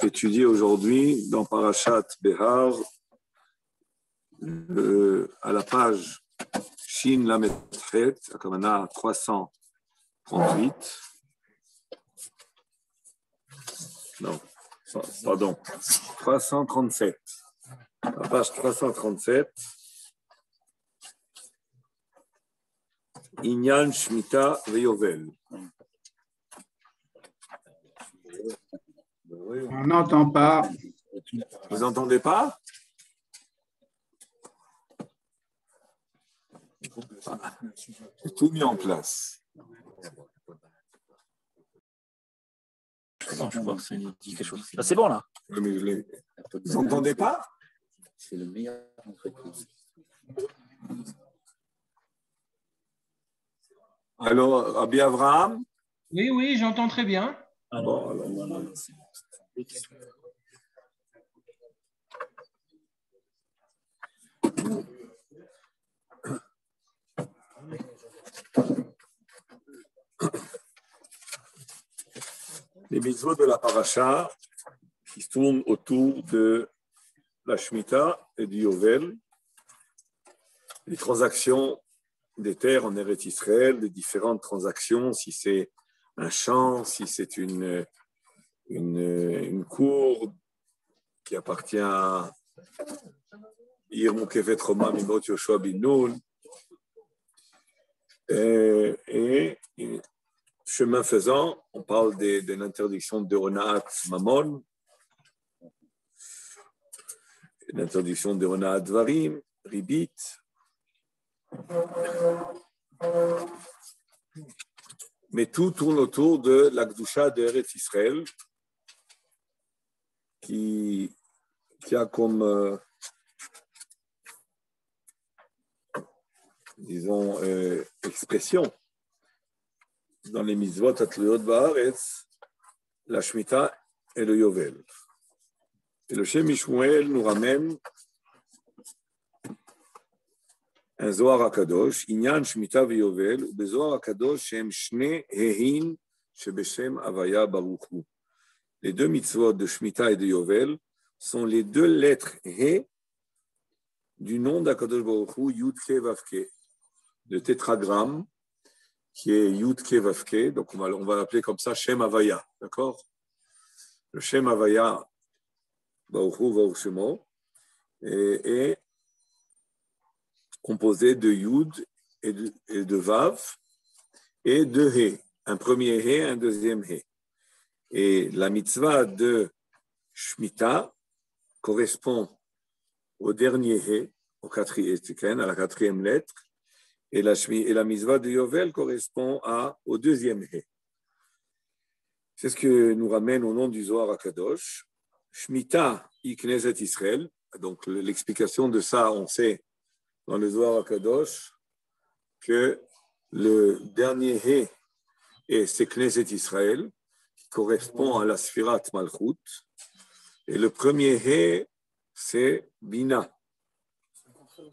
étudier aujourd'hui dans Parashat Behar, à la page Shin Lamed Chet, à Kamana 338. Non, pardon, 337. La page 337. Inyan Shmita Veyovel. On n'entend pas. Vous n'entendez pas? J'ai tout mis en place. Non, je vois que ça dit quelque chose. Là, c'est bon, là. Mais vous n'entendez pas? C'est le meilleur entreprise. Alors, Rabbi Avraham? Oui, j'entends très bien. Bon, alors, voilà. Les mitzvot de la paracha qui se tournent autour de la Shemitah et du Yovel, les transactions des terres en Eretz Israël, les différentes transactions, si c'est un champ, si c'est une cour qui appartient à Yirmukevet Roma Mimot Yoshua bin Nun, et chemin faisant, on parle de l'interdiction de Onaat Mamon, l'interdiction de Onaat Dvarim, Ribit. Mais tout tourne autour de la Gdusha de Eretz Israël, qui a comme, disons, expression dans les mitzvot Atluyot Ba'aretz, la Shemitah et le Yovel. Et le Shem Mishmuel nous ramène un Zohar HaKadosh, Inyan Shemitah veYovel, ou Zohar HaKadosh, Shem Shne Hehin, Shebeshem Havaya Baruch Hu. Les deux mitzvot de Shemitah et de Yovel sont les deux lettres He du nom d'Akadosh Baruch Hu, Yud Ke Vav Ke, le tétragramme qui est Yud Ke Vav Ke, donc on va l'appeler comme ça Shem Havaya, d'accord? Le Shem Havaya Baruch Hu Baruch Shemo est composé de Yud et de Vav et de He, un premier He, un deuxième He. Et la mitzvah de Shemitah correspond au dernier He, à la quatrième lettre, et la mitzvah de Yovel correspond au deuxième He. C'est ce que nous ramène au nom du Zohar HaKadosh. Shemitah i Knesset Israël. Donc l'explication de ça, on sait dans le Zohar HaKadosh que le dernier He, c'est Knesset Israël, qui correspond à la Sfirat Malchut, et le premier He, c'est Bina. Le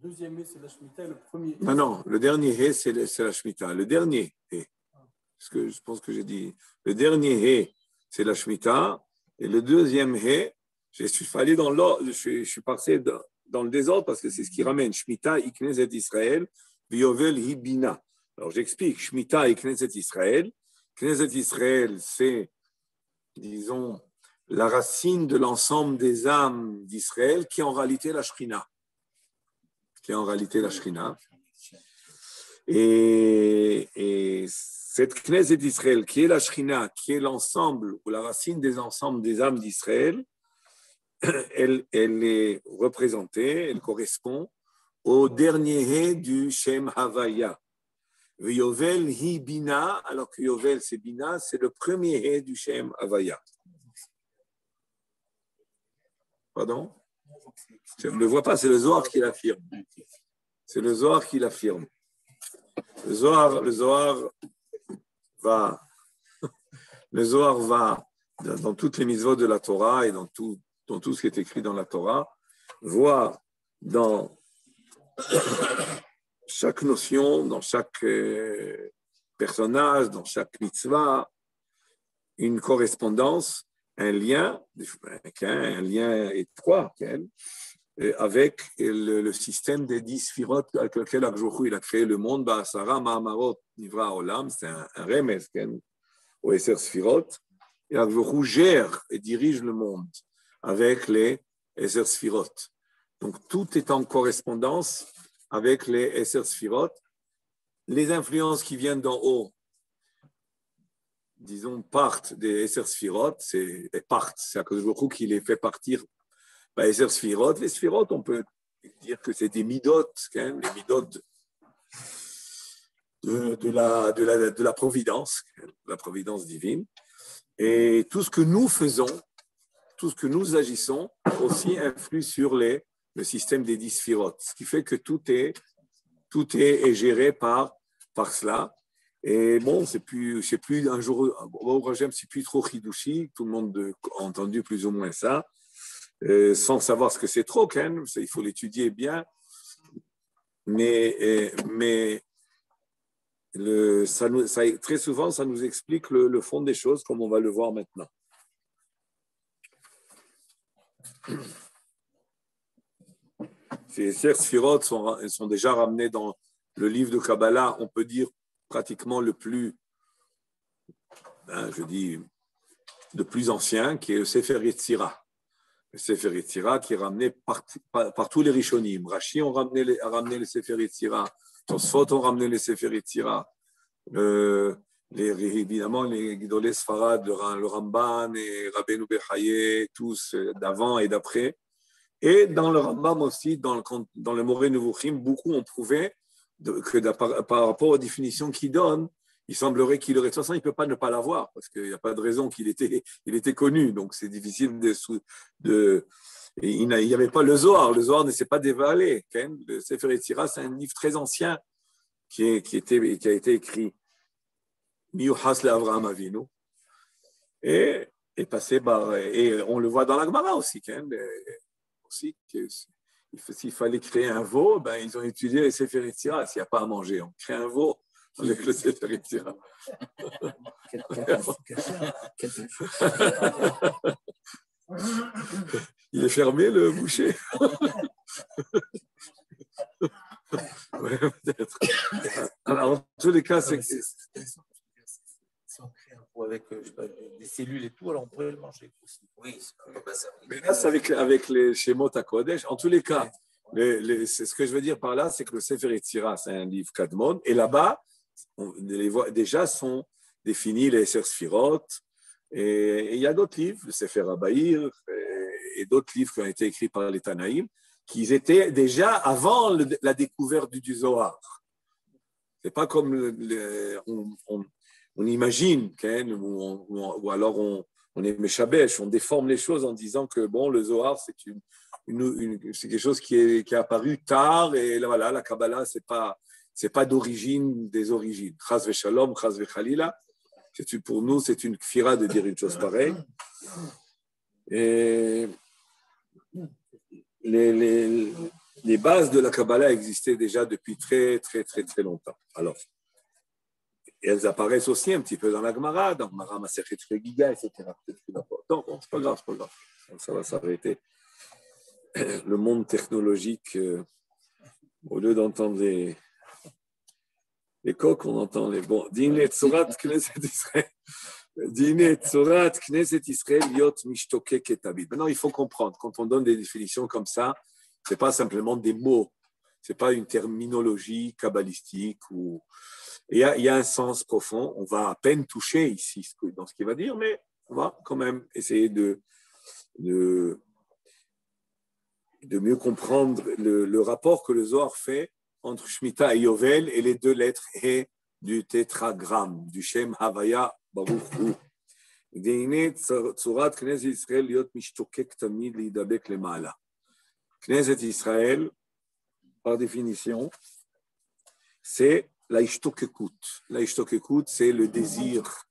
deuxième He, c'est la Shemitah, le premier He. Non, le dernier He, c'est la Shemitah. Le dernier He, parce que je pense que j'ai dit, le dernier He, c'est la Shemitah, et le deuxième He, je suis passé dans le désordre parce que c'est ce qui ramène Shemitah i Knesset Israël, Yovel hi Bina. Alors j'explique, Shemitah i Knesset Israël. Knesset Israël, c'est, disons, la racine de l'ensemble des âmes d'Israël qui est en réalité la Shrina. Et cette Knesset d'Israël, qui est la Shrina, qui est l'ensemble ou la racine des ensembles des âmes d'Israël, elle est représentée, elle correspond au dernier He du Shem Havaya. Yovel hi Bina, alors que Yovel c'est Bina, c'est le premier He du Shem Havaya. Pardon? Je ne le vois pas, c'est le Zohar qui l'affirme. C'est le Zohar qui l'affirme. Le Zohar va dans toutes les mitzvot de la Torah et dans tout ce qui est écrit dans la Torah, voir dans chaque notion, dans chaque personnage, dans chaque mitzvah, une correspondance un lien étroit avec le système des 10 sphirotes avec lequel Akjouchou il a créé le monde. Ba'asara ma'amarot nivra olam, c'est un remez au Esser Sphirot. Et Akjouchou gère et dirige le monde avec les Esser Sphirot. Donc tout est en correspondance avec les Esser Sphirot. Les influences qui viennent d'en haut, disons, partent des Esser Sphirot, c'est Akjouchou qui les fait partir. Esser Sphirot, les Sphirot, on peut dire que c'est des midot, les midot de la providence, la providence divine. Et tout ce que nous faisons, tout ce que nous agissons, aussi influe sur le système des 10 Sphirot. Ce qui fait que tout est géré par cela. Et bon, c'est plus un jour, au Rajem, c'est plus trop Hidushi, tout le monde a entendu plus ou moins ça. Sans savoir ce que c'est trop, il faut l'étudier bien, mais très souvent, ça nous explique le fond des choses, comme on va le voir maintenant. Ces Sphirot sont déjà ramenés dans le livre de Kabbalah, on peut dire pratiquement le plus ancien, qui est le Sefer Yetzirah. Le Sefer Yetzirah qui est ramené par tous les Rishonim. Rashi a ramené le Sefer Yetzirah. Tosfot ont ramené le Sefer Yetzirah. Évidemment, les Gidolei Sfarad, le Ramban et Rabbeinu Bechaye, tous d'avant et d'après. Et dans le Rambam aussi, dans le Moreh Nevuchim, beaucoup ont prouvé que par rapport aux définitions qu'il donne, il semblerait qu'il aurait, de toute façon, il ne peut pas ne pas l'avoir, parce qu'il n'y a pas de raison qu'il était connu, donc c'est difficile il n'y avait pas le Zohar ne s'est pas dévalé. Le Sefer Yetzirah, c'est un livre très ancien qui a été écrit Miyuchas le'Avraham Avinu, et passé par, et on le voit dans la Gemara aussi, s'il fallait créer un veau, ils ont étudié le Sefer Yetzirah. S'il n'y a pas à manger, on crée un veau avec le Sefer Yetzirah. Il est fermé, le boucher. Ouais, peut-être. Alors, en tous les cas, c'est... Si on crée un pot avec des cellules et tout, alors on pourrait le manger aussi. Oui, mais là, c'est avec les Shemot HaKodesh. En tous les cas, c'est ce que je veux dire par là, c'est que le Sefer Yetzirah, c'est un livre Kadmon, et là-bas, déjà sont définis les Esser Sphirot, et il y a d'autres livres, le Sefer Abaïr, et d'autres livres qui ont été écrits par les Tanaïm, qui étaient déjà avant la découverte du Zohar. C'est pas comme on imagine, ou alors on est méchabèche, on déforme les choses en disant que bon, le Zohar, c'est c'est quelque chose qui est apparu tard, et là, voilà, la Kabbalah, c'est pas d'origine des origines. Chas v'shalom, chas v'chalila. Pour nous, c'est une kfira de dire une chose pareille. Et les bases de la Kabbalah existaient déjà depuis très, très, très, très longtemps. Alors, et elles apparaissent aussi un petit peu dans la Gemara, dans Mara Masechet Giga, etc. Non, bon, c'est pas grave. Ça va s'arrêter. Le monde technologique, au lieu d'entendre les coqs, on entend les bons. Dîner Tzorat Knesset Israël. Dîner Tzorat Knesset Israël Yot Mishtoke Ketabit. Maintenant, il faut comprendre, quand on donne des définitions comme ça, ce n'est pas simplement des mots, ce n'est pas une terminologie kabbalistique. Il y a un sens profond. On va à peine toucher ici dans ce qu'il va dire, mais on va quand même essayer de mieux comprendre le rapport que le Zohar fait entre Shemitah et Yovel et les deux lettres He du tétragramme, du Shem Havaya Baruch Hu. Tzurat Knesset Israël Yot Mishtokek Tamid Lidabek Lemala. Knesset Israël, par définition, c'est la Ishtokekut. La Ishtokekut, c'est le désir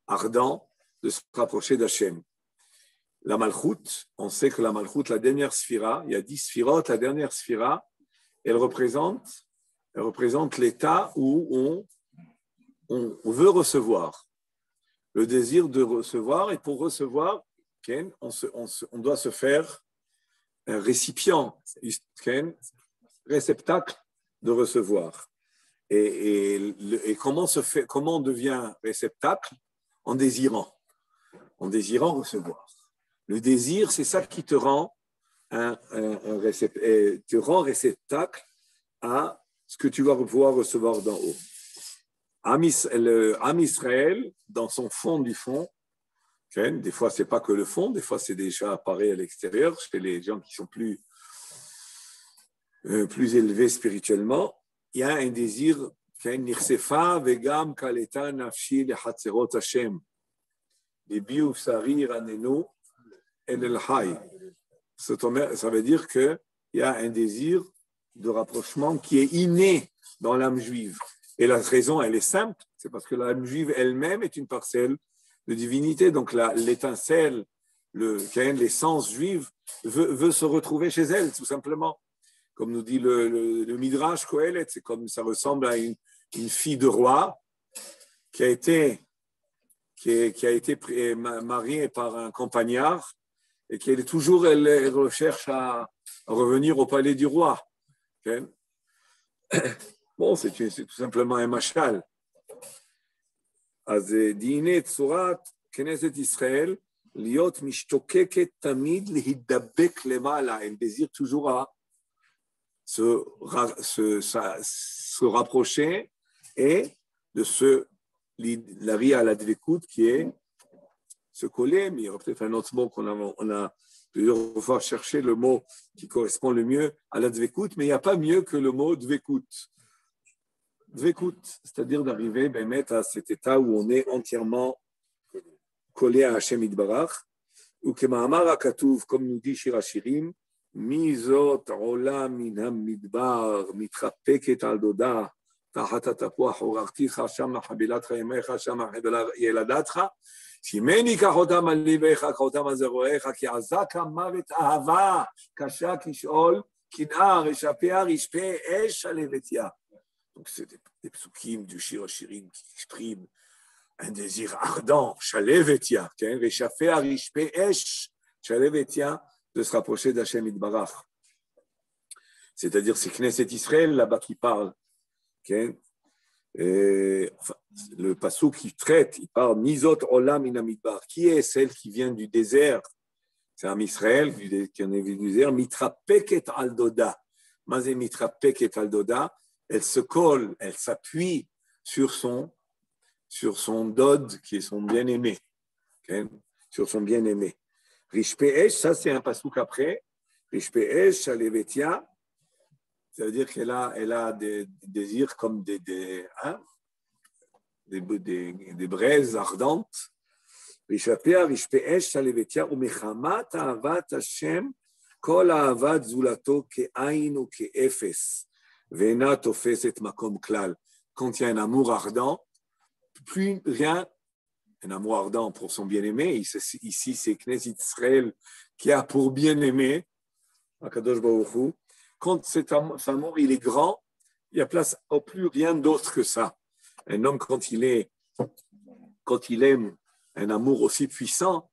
ardent de se rapprocher d'Hachem. La Malchut, on sait que la Malchut, la dernière sphira, il y a 10 sphirotes, la dernière sphira, elle représente l'état où on veut recevoir, le désir de recevoir, et pour recevoir, on doit se faire un récipient, réceptacle de recevoir. Et comment on devient réceptacle? En désirant recevoir. Le désir, c'est ça qui te rend te rend réceptacle à ce que tu vas pouvoir recevoir d'en haut. Le Am Israël, dans son fond du fond, des fois, ce n'est pas que le fond, des fois, c'est déjà appareil à l'extérieur, chez les gens qui sont plus élevés spirituellement, il y a un désir, Nirsefa vegam kaleta nafshi lechatzerot Hashem, biu sari ranenu el el hay. Ça veut dire qu'il y a un désir de rapprochement qui est inné dans l'âme juive. Et la raison, elle est simple, c'est parce que l'âme juive elle-même est une parcelle de divinité. Donc l'étincelle, l'essence juive veut se retrouver chez elle, tout simplement. Comme nous dit le Midrash Kohelet, c'est comme ça ressemble à une fille de roi qui a été mariée par un campagnard et qui elle recherche à revenir au palais du roi. Okay? Bon, c'est tout simplement un machal. אז דהנה צורת כנסת ישראל להיות משתוקקת תמיד להידבק למעלה, elle désire toujours à se rapprocher et de la ria à la dvekout qui est se coller, mais il y aura peut-être un autre mot on a plusieurs fois cherché le mot qui correspond le mieux à la dvekout, mais il n'y a pas mieux que le mot dvekout. Dvekout, c'est-à-dire d'arriver à cet état où on est entièrement collé à Hashem Yitbarach, ou que Ma'amar HaKatuv, comme nous dit Shir HaShirim, Mizot Olam min HaMidbar, Mitrapeket al Doda, תחת התפוח עוררתיך שם חבילת חיימך שם ילדתך שימני קח אותם על ליבך קח אותם על זרועיך כי עזק המוות אהבה קשה כשאול קנאה רשפיה רשפה אש הלבטיה. Donc c'est des psukim du Shir HaShirim qui expriment un désir ardent, shalevetia, reshafea rishpe esh, shalevetia, de se rapprocher d'Hashem Yitbarach. C'est-à-dire c'est Knesset Israël là-bas qui parle. Okay? Le pasuk qui traite, il parle Mizot Olam min Hamidbar. Qui est celle qui vient du désert? C'est un Israël qui en est venu du désert. Mitrapeket al Doda. Mazé mitrapeket al Doda. Elle se colle, elle s'appuie sur son dod qui est son bien-aimé. Okay? Sur son bien-aimé. Rishpe Esh, ça c'est un pasuk après. Rishpe Esh, Shalevetia. Ça veut dire qu'elle a des désirs comme des braises ardentes. Rishapea, Rishpe Esh, Shalevetia, Umechamat Ahavat Hashem, Kol Ahavat Zulato Ke'ain ou Ke'efes. Vena Tofeset Makom Klal. Quand il y a un amour ardent, plus rien, un amour ardent pour son bien-aimé. Ici, c'est Knesset Israël qui a pour bien-aimé, Akadosh Baruch Hu. Quand cet amour il est grand, il n'y a place au plus rien d'autre que ça. Un homme, quand il aime un amour aussi puissant,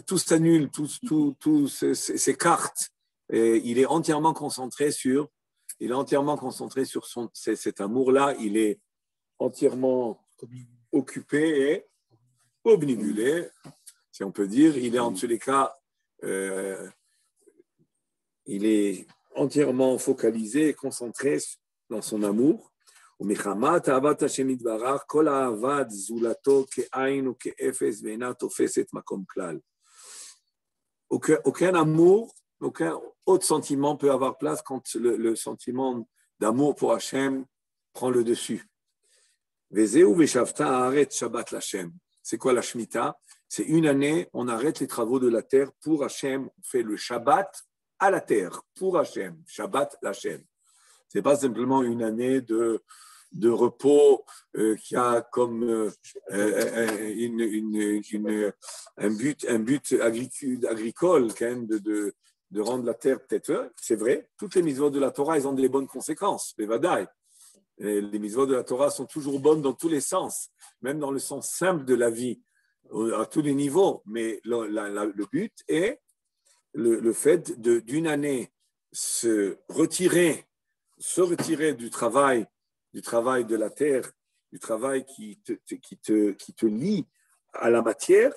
tout s'annule, tout s'écarte. Et il est entièrement concentré sur cet amour-là. Il est entièrement occupé et obnubilé, si on peut dire. Il est en tous les cas, il est entièrement focalisé et concentré dans son amour. ומחמת אהבת השם יתברך, כל אהבת זולתו כעין וכאפס ואינה תופסת מקום כלל. Aucun amour, aucun autre sentiment peut avoir place quand le sentiment d'amour pour Hachem prend le dessus. Vezeu veshavta haaret Shabbat l'Hachem. C'est quoi la Shemitah? C'est une année, on arrête les travaux de la terre pour Hachem. On fait le Shabbat à la terre, pour Hachem. Shabbat l'Hachem. Ce n'est pas simplement une année de repos qui a comme un but agricole de rendre la terre peut-être. C'est vrai, toutes les mitzvot de la Torah, elles ont des bonnes conséquences, les vadaï. Les mitzvot de la Torah sont toujours bonnes dans tous les sens, même dans le sens simple de la vie. à tous les niveaux, mais le but est le fait d'une année se retirer du travail de la terre, du travail qui te lie à la matière,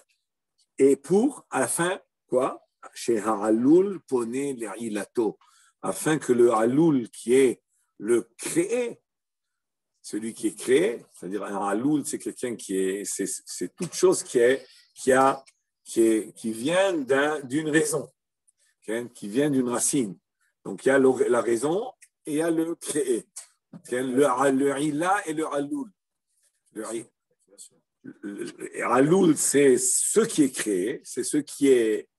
et pour, à la fin, quoi? Chez Ha'alul poné l'Ilato, afin que le Ha'alul, qui est le créé, celui qui est créé, c'est-à-dire un Ha'alul, c'est quelqu'un c'est toute chose qui vient d'une raison, qui vient d'une racine. Donc il y a la raison et il y a le créé. Le Ila et le Ha'alul. Le Ha'alul, c'est ce qui est créé, c'est ce qui est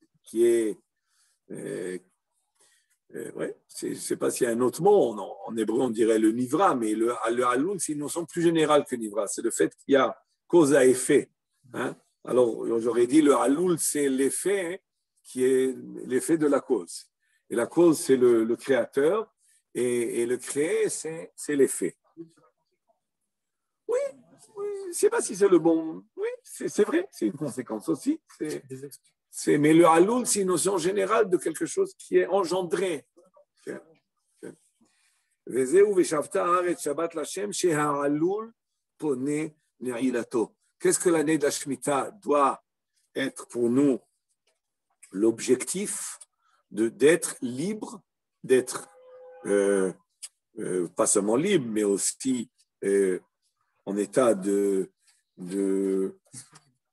ouais, je ne sais pas s'il y a un autre mot, en hébreu on dirait le nivra, mais le haloul, c'est une notion plus générale que nivra, c'est le fait qu'il y a cause à effet. Hein? Alors j'aurais dit le haloul, c'est l'effet qui est l'effet de la cause. Et la cause, c'est le créateur, et le créé, c'est l'effet. Oui, je ne sais pas si c'est le bon. Oui, c'est vrai, c'est une conséquence aussi. Mais le haloul, c'est une notion générale de quelque chose qui est engendré. Qu'est-ce que l'année de la Shemitah doit être pour nous? L'objectif d'être libre, d'être pas seulement libre, mais aussi en état de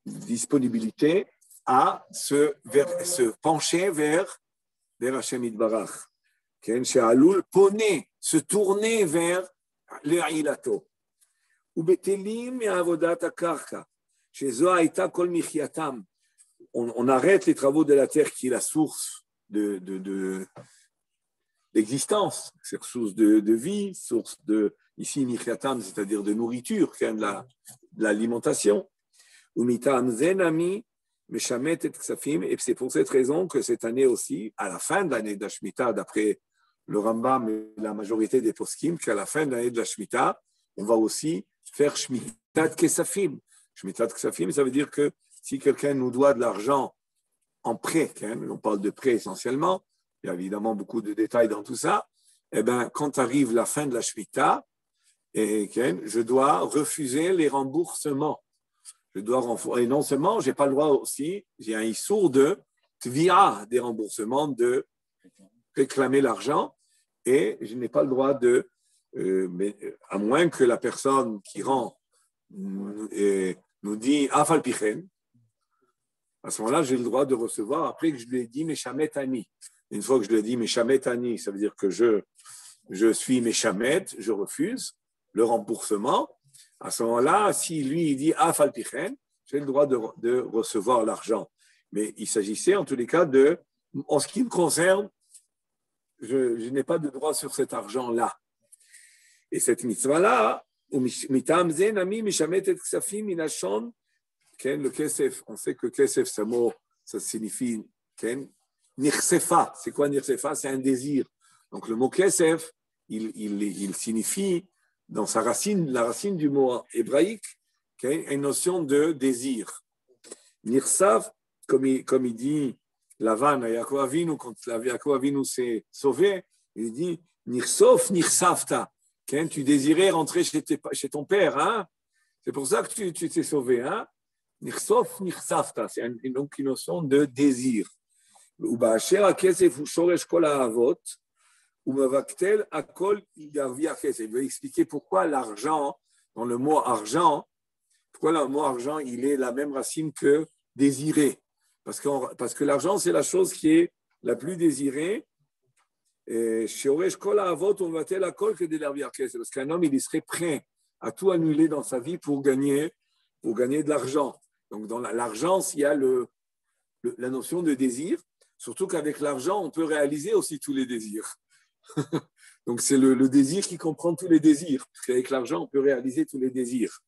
disponibilité à se pencher vers Hashem Yitbarach. She'alul poné, se tourner vers le Ilato. Ubetelim me'avodat akarka, shezo haïta kol michyatam. On arrête les travaux de la terre qui est la source de l'existence, c'est source de vie, source de, ici, michyatam, c'est-à-dire de nourriture, de l'alimentation. Umitam zenami, et c'est pour cette raison que cette année aussi, à la fin de l'année de la Shemitah, d'après le Rambam et la majorité des poskim, qu'à la fin de l'année de la Shemitah, on va aussi faire Shemitah de Kesafim. Shemitah de Kesafim, ça veut dire que si quelqu'un nous doit de l'argent en prêt, on parle de prêt essentiellement, il y a évidemment beaucoup de détails dans tout ça, eh bien, quand arrive la fin de la Shemitah, je dois refuser les remboursements. Et non seulement, je n'ai pas le droit aussi, j'ai un issour de tvia, des remboursements, de réclamer l'argent, et je n'ai pas le droit à moins que la personne qui rend nous dit afal pichen, à ce moment-là, j'ai le droit de recevoir, après que je lui ai dit meshamet ani. Une fois que je lui ai dit meshamet ani, ça veut dire que je suis meshamet, je refuse le remboursement. À ce moment-là, si lui il dit afal pichen, j'ai le droit de recevoir l'argent. Mais il s'agissait en tous les cas en ce qui me concerne, je n'ai pas de droit sur cet argent-là. Et cette mitzvah-là, le kesef, on sait que kesef, ce mot, ça signifie nirsefa. C'est quoi nirsefa? C'est un désir. Donc le mot kesef, il signifie dans sa racine, la racine du mot hébraïque, une notion de désir. Nirsaf, comme il dit Lavan à Yaakov Avinu, quand Yaakov Avinu s'est sauvé, il dit Nirsof, nirsafta. Tu désirais rentrer chez ton père, hein? C'est pour ça que tu t'es sauvé, hein? Nirsof, nirsafta. C'est donc une notion de désir. Il va expliquer pourquoi l'argent, dans le mot argent, pourquoi le mot argent, il est la même racine que désirer. Parce que l'argent, c'est la chose qui est la plus désirée. Parce qu'un homme, il serait prêt à tout annuler dans sa vie pour gagner de l'argent. Donc, dans l'argent, il y a la notion de désir. Surtout qu'avec l'argent, on peut réaliser aussi tous les désirs. Donc, c'est le désir qui comprend tous les désirs. Parce qu'avec l'argent, on peut réaliser tous les désirs.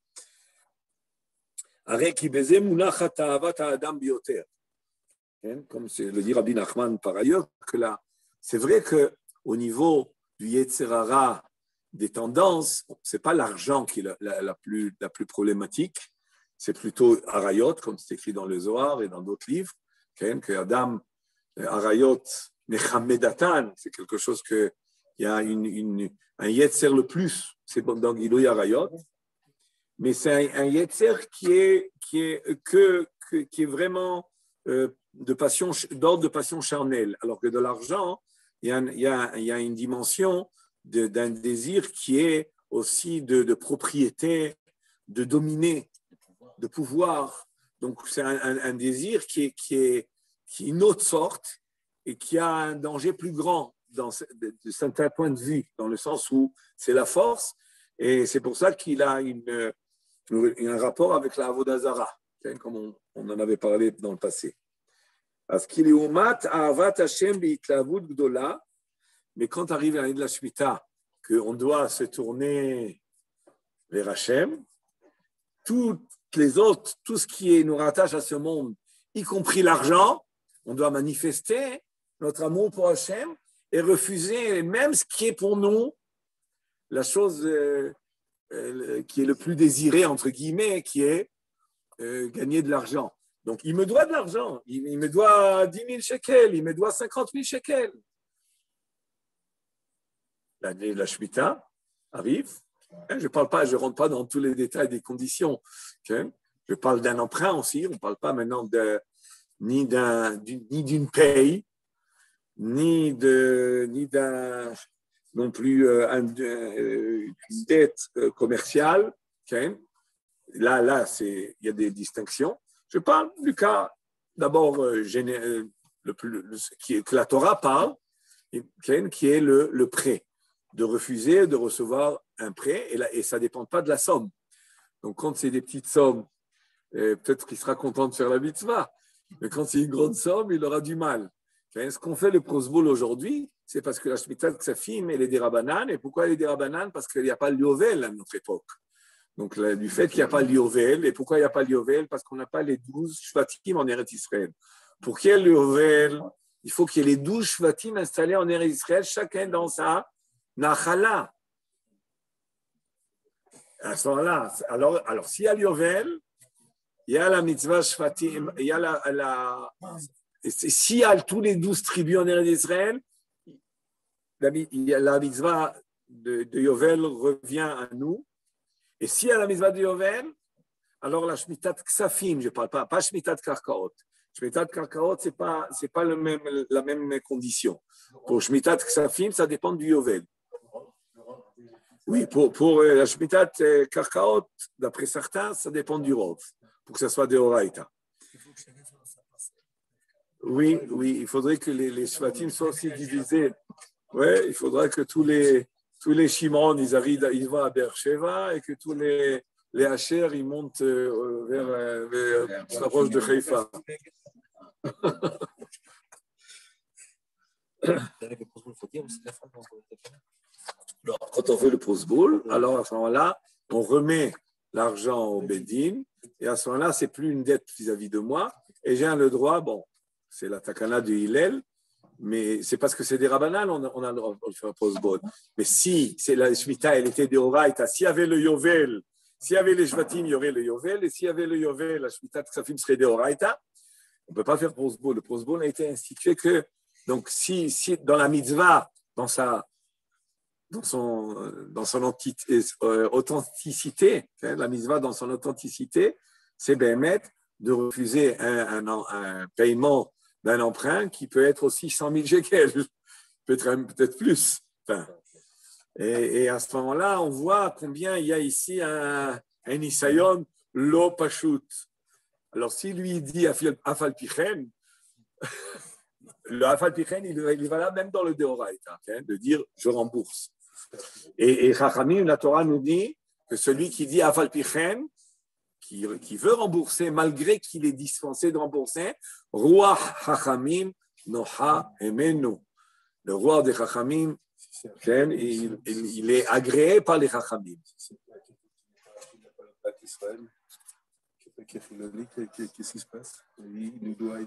Comme le dit Rabbi Nachman par ailleurs, que là, c'est vrai qu'au niveau du Yetzer Hara, des tendances, ce n'est pas l'argent qui est la plus problématique, c'est plutôt Arayot, comme c'est écrit dans le Zohar et dans d'autres livres, que Adam, Arayot, Mechamedatan, c'est quelque chose que il y a un Yetzer le plus, c'est dans Gilui Arayot, mais c'est un Yetzer qui est vraiment d'ordre de passion charnelle, alors que de l'argent, il y a une dimension d'un désir qui est aussi de propriété, de dominer, de pouvoir. Donc, c'est un désir qui est une autre sorte et qui a un danger plus grand de certains points de vue, dans le sens où c'est la force, et c'est pour ça qu'il a un rapport avec la Avodah Zara, comme on en avait parlé dans le passé. Parce qu'il est umat ahavat Hashem beitlavut gdola, mais quand arrive l'année de la Shemitah, qu'on doit se tourner vers Hashem, toutes les autres, tout ce qui nous rattache à ce monde, y compris l'argent, on doit manifester notre amour pour Hashem et refuser même ce qui est pour nous la chose qui est le plus désirée, entre guillemets, qui est gagner de l'argent. Donc, il me doit de l'argent, il me doit 10 000 shekels, il me doit 50 000 shekels. L'année de la Shemitah arrive. Je ne rentre pas dans tous les détails des conditions. Je parle d'un emprunt aussi. On ne parle pas maintenant ni d'une paye, ni d'un non plus une dette commerciale. Là, il y a des distinctions. Je parle du cas d'abord que la Torah parle, qui est le prêt, de refuser de recevoir un prêt, et ça ne dépend pas de la somme. Donc, quand c'est des petites sommes, peut-être qu'il sera content de faire la mitzvah, mais quand c'est une grande somme, il aura du mal. Ce qu'on fait le prosbol aujourd'hui, c'est parce que la Shemitah de Ksafim, elle est des Rabanan. Et pourquoi elle est des Rabanan? Parce qu'il n'y a pas le Yovel à notre époque. Donc, du fait qu'il n'y a pas le Yovel, et pourquoi il n'y a pas le Yovel? Parce qu'on n'a pas les 12 Shvatim en Eretz Israël. Pour qu'il y ait le Yovel, il faut qu'il y ait les 12 Shvatim installés en Eretz Israël, chacun dans sa Nachala. À ce moment-là, alors s'il y a le Yovel, il y a la mitzvah Shvatim, il y a s'il y a tous les 12 tribus en Eretz Israël, la mitzvah de Yovel revient à nous. Et s'il y a la mitzvah de Yovel, alors la Shemitah de Ksafim, je ne parle pas Shemitah de Karkaot. Shemitah de Karkaot, ce n'est pas la même condition. Pour Shemitah de Ksafim, ça dépend du Yovel. Oui, pour la Shemitah de Karkaot, d'après certains, ça dépend du Rov, pour que ça soit de Horaïta. Oui, il faudrait que les Shvatim soient aussi divisés. Oui, il faudra que tous les Shimon, ils vont à Beersheva, et que tous les Asher, ils montent vers la roche de Haïfa. Alors, quand on fait le prosbol, alors à ce moment-là, on remet l'argent au Bedin, et à ce moment-là, ce n'est plus une dette vis-à-vis de moi, et j'ai le droit, bon, c'est la takana de Hillel, mais c'est parce que c'est des Rabanan, on a le droit de faire un prosbol. Mais si c'est la Shemitah, elle était des Horaïta, s'il y avait le Yovel, s'il y avait les Shvatim, il y aurait le Yovel, et s'il y avait le Yovel, la Shemitah de Ksafim serait des Horaïta, on ne peut pas faire prosbol. Le prosbol a été institué que, donc si dans la mitzvah, dans son authenticité, la mitzvah dans son authenticité, c'est Béhémet de refuser un paiement d'un emprunt qui peut être aussi 100 000 shekels, peut-être plus. Enfin, et à ce moment-là, on voit combien il y a ici un isayon lo pashut. Alors, si lui dit afal pichen, le afal pichen, il va là même dans le deoraita, de dire je rembourse. Et Chachamim, la Torah nous dit que celui qui dit afal pichen, qui veut rembourser malgré qu'il est dispensé de rembourser, roi Chachamim noha emenu. Le roi des Chachamim, il est agréé par les Chachamim. Qu'est-ce qui se passe? Il nous doit.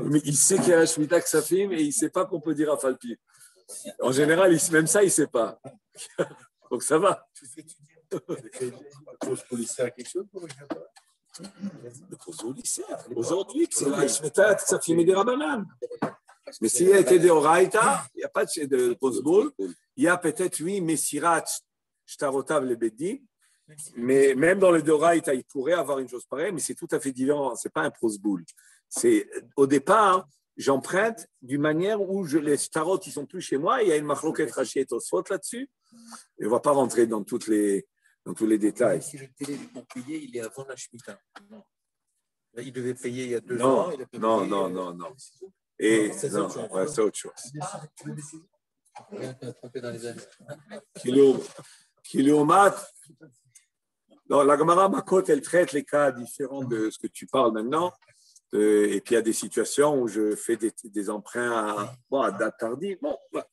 Mais il sait qu'il y a la Shemitah Ksafim et il ne sait pas qu'on peut dire Afalpi. En général, même ça, il ne sait pas. Donc ça va. Le pause policière, quelque chose pour le Shabbat? Le pause au lycée. Aujourd'hui, c'est la Shmita, ça finit des Rabanan. Mais s'il y a été des Oraïta, il n'y a pas de pause boule. Il y a peut-être, oui, Messirat, Shtarotav, le Beddi. Mais même dans le Doraïta, il pourrait avoir une chose pareille, mais c'est tout à fait différent. Ce n'est pas un pause boule. Au départ, j'emprunte d'une manière où les Shtarot, ils ne sont plus chez moi. Il y a une Machloket Rashi et Tosfot là-dessus. Et on ne va pas rentrer dans tous les détails. Si le délai pour payer, il est avant la Shemitah. Non. Là, il devait payer il y a 2 ans. Non. Et c'est non, autre chose. ouais, c'est autre chose. Il a trompé dans les années. Kiliomat. Non, la Gemara Makot, elle traite les cas différents de ce que tu parles maintenant. Et puis il y a des situations où je fais des emprunts à date tardive. Bon, voilà.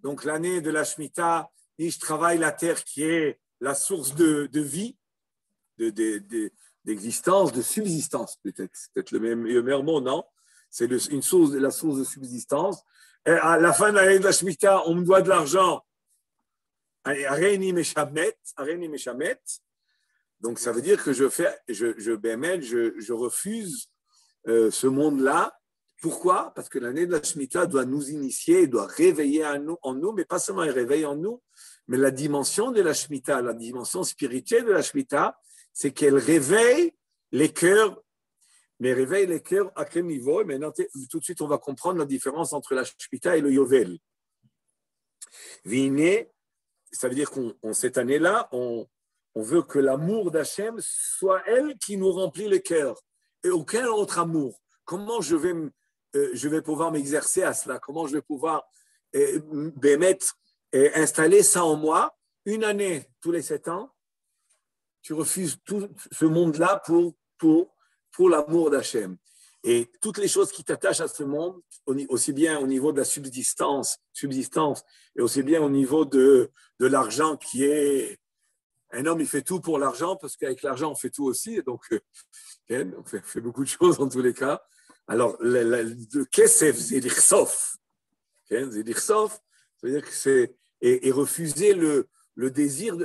Donc l'année de la Shemitah, je travaille la terre qui est la source de vie, d'existence, de subsistance, peut-être. C'est peut-être le meilleur mot, non? C'est la source de subsistance. Et à la fin de l'année de la Shemitah, on me doit de l'argent. Areini Meshamet. Donc ça veut dire que je refuse ce monde-là. Pourquoi? Parce que l'année de la Shemitah doit nous initier, doit réveiller en nous, mais pas seulement elle réveille en nous, mais la dimension de la Shemitah, la dimension spirituelle de la Shemitah, c'est qu'elle réveille les cœurs, mais réveille les cœurs à quel niveau? Et maintenant, tout de suite, on va comprendre la différence entre la Shemitah et le Yovel. Vine, ça veut dire qu'on cette année-là, on veut que l'amour d'Hachem soit elle qui nous remplit le cœur. Et aucun autre amour. Comment je vais pouvoir m'exercer à cela? Comment je vais pouvoir installer ça en moi? Une année, tous les 7 ans, tu refuses tout ce monde-là pour l'amour d'Hachem. Et toutes les choses qui t'attachent à ce monde, aussi bien au niveau de la subsistance et aussi bien au niveau de l'argent qui est... Un homme, il fait tout pour l'argent parce qu'avec l'argent, on fait tout aussi. Donc, on fait beaucoup de choses en tous les cas. Alors, le kesef, c'est l'irsof. C'est l'irsof, ça veut dire que c'est... Et refuser le désir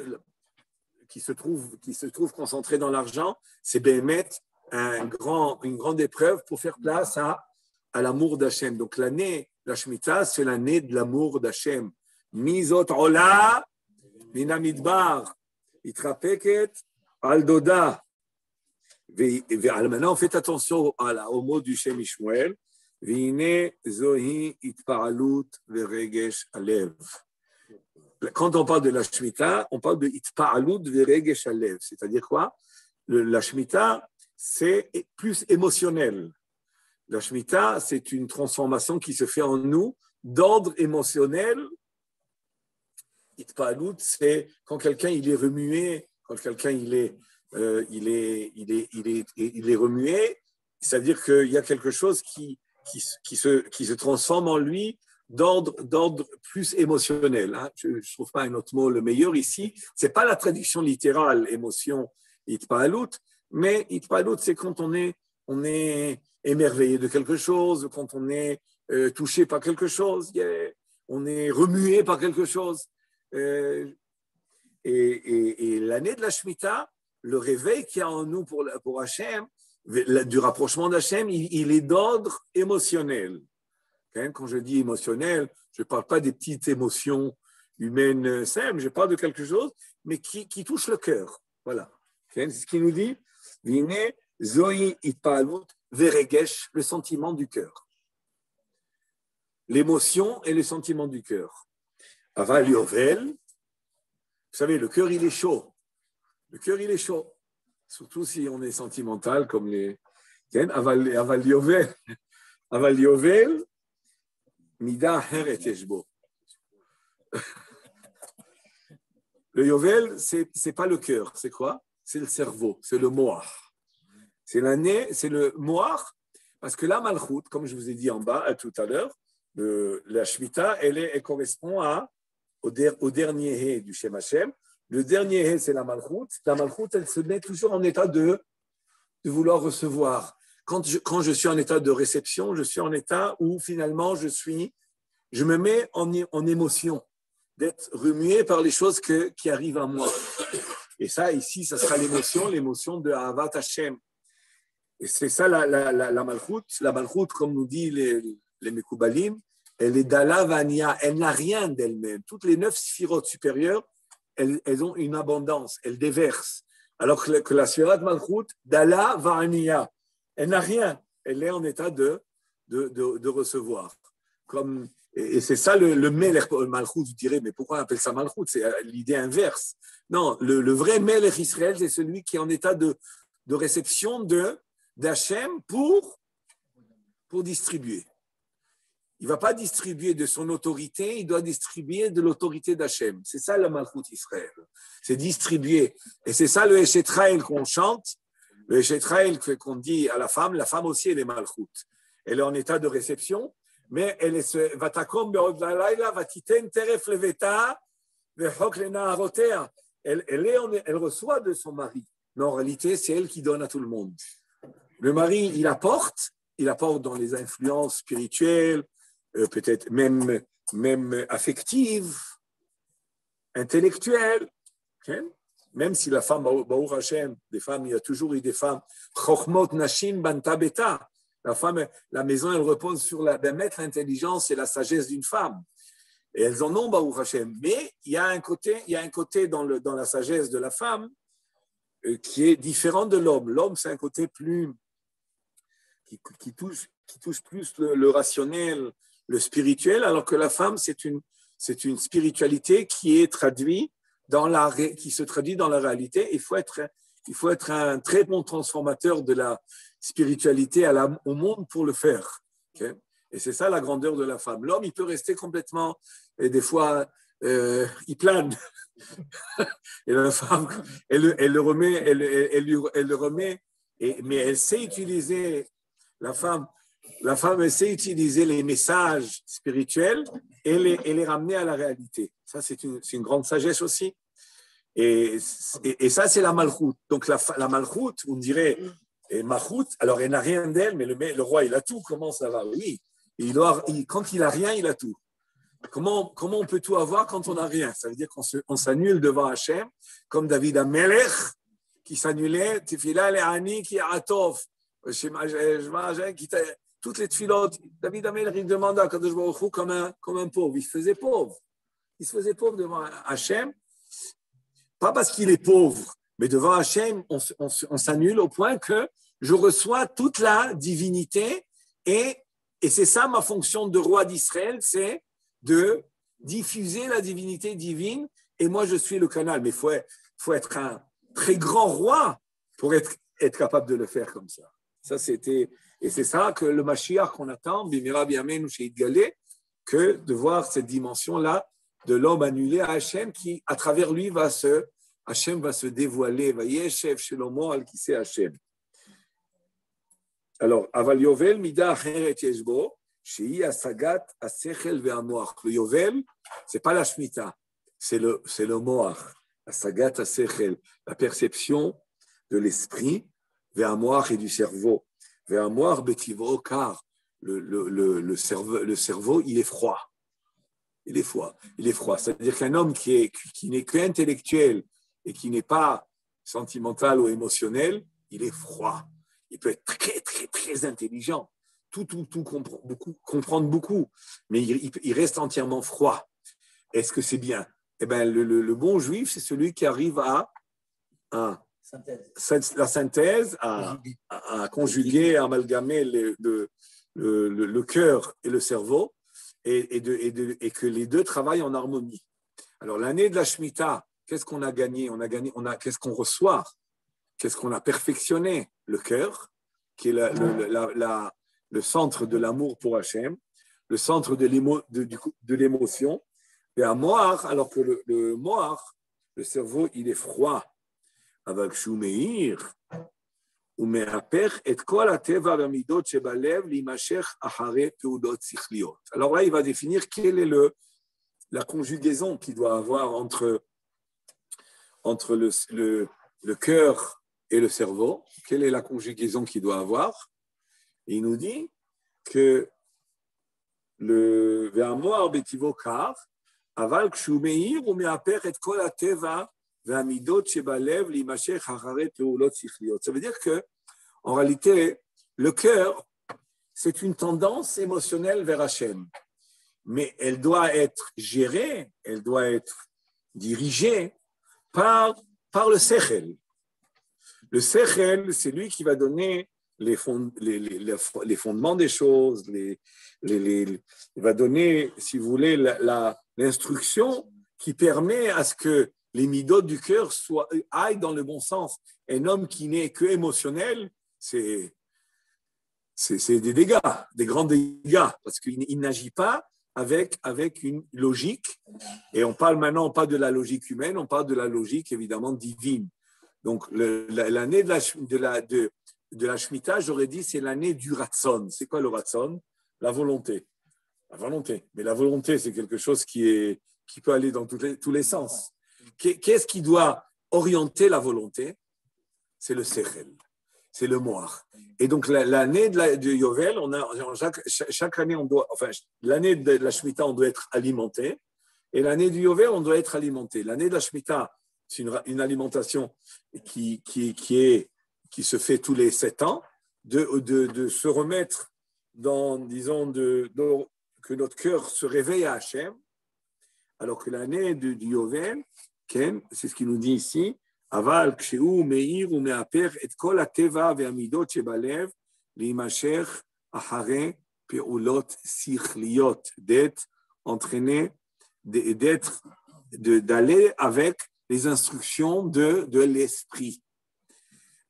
qui se trouve concentré dans l'argent, c'est bémettre une grande épreuve pour faire place à l'amour d'Hachem. Donc, l'année, la Shemitah, c'est l'année de l'amour d'Hachem. Mizot ola, minamidbar. Itrapeket al doda. Maintenant, faites attention au mot du Shem Ishmuel. Vine zohi itpa'alut veregesh alev. Quand on parle de la Shemitah, on parle de itpa'alut veregesh alev. C'est-à-dire quoi? La Shemitah, c'est plus émotionnel. La Shemitah, c'est une transformation qui se fait en nous d'ordre émotionnel. Itpa'alut, c'est quand quelqu'un il est remué, quand quelqu'un il est remué, c'est-à-dire qu'il y a quelque chose qui se transforme en lui d'ordre plus émotionnel. Hein. Je ne trouve pas un autre mot le meilleur ici. Ce n'est pas la traduction littérale, émotion, itpa'alut, mais itpa'alut, c'est quand on est émerveillé de quelque chose, quand on est touché par quelque chose, on est remué par quelque chose. Et l'année de la Shemitah, le réveil qu'il y a en nous pour Hachem, du rapprochement d'Hachem, il est d'ordre émotionnel. Quand je dis émotionnel, je ne parle pas des petites émotions humaines simples, je parle de quelque chose, mais qui touche le cœur. Voilà. C'est ce qu'il nous dit. Vine, Zoï, Itpa'alut, Veregesh, le sentiment du cœur. L'émotion et le sentiment du cœur. Aval Yovel, vous savez, le cœur, il est chaud. Le cœur, il est chaud. Surtout si on est sentimental, comme les... Aval Yovel. Aval Yovel, Mida Heret Eshbo. Le Yovel, c'est pas le cœur. C'est quoi? C'est le cerveau. C'est le moar. C'est l'année, c'est le moar. Parce que la Malchut, comme je vous ai dit en bas tout à l'heure, la Shemitah, elle correspond au dernier hé du Shem Hashem. Le dernier hé, c'est la Malchut. La Malchut, elle se met toujours en état de vouloir recevoir. quand je suis en état de réception, je suis en état où finalement je me mets en émotion, d'être remué par les choses qui arrivent à moi. Et ça, ici, ça sera l'émotion de Ahavat Hashem. Et c'est ça la Malchut. La Malchut, comme nous dit les Mekoubalim, elle est Dala Vania, elle n'a rien d'elle-même. Toutes les 9 sphirotes supérieures, elles ont une abondance, elles déversent. Alors que la Sfirat Malchut, Dala Vania, elle n'a rien, elle est en état de recevoir. Et c'est ça le Melech Malchut, vous direz, mais pourquoi on appelle ça Malchut? C'est l'idée inverse. Non, le vrai Melech Israël, c'est celui qui est en état de réception d'Hachem pour distribuer. Il ne va pas distribuer de son autorité, il doit distribuer de l'autorité d'Hachem. C'est ça le Malchut Israël. C'est distribuer. Et c'est ça le Eshetraël qu'on chante, le Eshetraël qu'on dit à la femme aussi elle est Malchut. Elle est en état de réception, mais elle est Vatakom be'od lalayla, vatiten teref leveta, vechok lenaarotea. Elle reçoit de son mari. Mais en réalité, c'est elle qui donne à tout le monde. Le mari, il apporte dans les influences spirituelles, peut-être même affectives, intellectuelles. Okay? Même si la femme, Baruch Hashem, des femmes, il y a toujours eu des femmes, Chochmot Nashim Banta Beta. La femme, la maison, elle repose sur mettre l'intelligence et la sagesse d'une femme. Et elles en ont, Baruch Hashem. Mais il y a un côté dans la sagesse de la femme qui est différent de l'homme. L'homme, c'est un côté plus qui touche plus le rationnel, le spirituel, alors que la femme, c'est une spiritualité qui se traduit dans la réalité. Il faut être un très bon transformateur de la spiritualité au monde pour le faire. Okay? Et c'est ça la grandeur de la femme. L'homme, il peut rester complètement, et des fois, il plane. Et la femme, elle le remet, mais elle sait utiliser, la femme, elle sait utiliser les messages spirituels et les ramener à la réalité. Ça, c'est une grande sagesse aussi. Et ça, c'est la Malchut. Donc, la Malchut, on dirait, et Malchut, alors elle n'a rien d'elle, mais le roi, il a tout. Comment ça va? Oui. Quand il n'a rien, il a tout. Comment on peut tout avoir quand on n'a rien? Ça veut dire qu'on s'annule devant Hachem, comme David Amelech, qui s'annulait, Tefila le'ani ki atov, toutes les tfilotes. David Amelech, il demanda à Kadosh Baruch Hu comme un pauvre. Il se faisait pauvre. Il se faisait pauvre devant Hachem, pas parce qu'il est pauvre, mais devant Hachem, on s'annule au point que je reçois toute la divinité et c'est ça ma fonction de roi d'Israël, c'est de diffuser la divinité divine et moi je suis le canal. Mais il faut être un très grand roi pour être capable de le faire comme ça. Et c'est ça que le Mashiach qu'on attend, Bimira Biamenu Sheit Galé, que de voir cette dimension-là de l'homme annulé à Hachem qui, à travers lui, Hachem va se dévoiler. Va Yeshev Shelomo al Kisei Hachem. Alors, Aval Yovel Mida Acheret Yeshbo, Shei Asagat Asechel Ve'amoach. Le Yovel, c'est pas la Shemitah, c'est le Moach. Asagat Asechel, la perception de l'esprit, Ve'amoach et du cerveau. Ve'amoach Betivro, car le cerveau, il est froid. Il est froid. C'est-à-dire qu'un homme qui n'est qu'intellectuel et qui n'est pas sentimental ou émotionnel, il est froid. Il peut être très, très, très intelligent, tout comprendre beaucoup, mais il reste entièrement froid. Est-ce que c'est bien? Eh bien, le bon juif, c'est celui qui arrive à la synthèse, à conjuguer, à amalgamer le cœur et le cerveau, et que les deux travaillent en harmonie. Alors, l'année de la Shemitah, qu'est-ce qu'on a gagné? Qu'est-ce qu'on reçoit? Qu'est-ce qu'on a perfectionné? Le cœur, qui est le centre de l'amour pour Hachem, le centre de l'émotion, et à Moar, alors que le Moar, le cerveau, il est froid. Avec Shumeir, alors là, il va définir quelle est la conjugaison qu'il doit avoir entre le cœur et le cerveau. Quelle est la conjugaison qu'il doit avoir? Et il nous dit que le Ve'amoar betivo kar, aval kshu meir ou me'aper et kol hateva ve'amidot shebalev limashech acharei peulot sichliot. Ça veut dire que, en réalité, le cœur, c'est une tendance émotionnelle vers Hachem. Mais elle doit être gérée, elle doit être dirigée par le sechel. Le sechel, c'est lui qui va donner les fondements des choses, il va donner, si vous voulez, l'instruction qui permet à ce que les midot du cœur aillent dans le bon sens. Un homme qui n'est que émotionnel, c'est des dégâts, des grands dégâts, parce qu'il n'agit pas avec une logique. Et on parle maintenant pas de la logique humaine, on parle de la logique évidemment divine. Donc l'année de la Shemitah, j'aurais dit, c'est l'année du Ratson. C'est quoi le Ratson? La volonté. La volonté. Mais la volonté, c'est quelque chose qui peut aller dans tous les sens. Qu'est-ce qui doit orienter la volonté? C'est le Sechel. C'est le moire. Et donc, l'année de Yovel, chaque année, l'année de la Shemitah, on doit être alimenté. Et l'année du Yovel, on doit être alimenté. L'année de la Shemitah, c'est une alimentation qui se fait tous les 7 ans, de se remettre disons, que notre cœur se réveille à Hachem, alors que l'année du Yovel, c'est ce qu'il nous dit ici, Aval kshehu meir ou me'aper et kol hateva ve'amidot shebalev limasher acharei peulot sichliot, d'être entraîné, d'aller avec les instructions de l'esprit.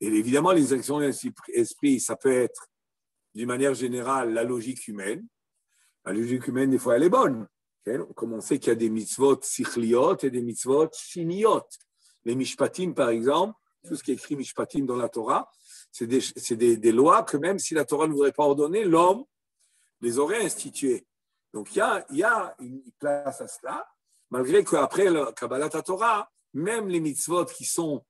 Et évidemment, les instructions de l'esprit, ça peut être, d'une manière générale, la logique humaine. La logique humaine, des fois, elle est bonne. Comme on sait qu'il y a des mitzvot sichliot et des mitzvot shiniot. Les mishpatim, par exemple, tout ce qui est écrit mishpatim dans la Torah, c'est des lois que même si la Torah ne voudrait pas ordonner, l'homme les aurait instituées. Donc, il y a une place à cela, malgré qu'après le Kabbalat Torah, même les mitzvot qui sont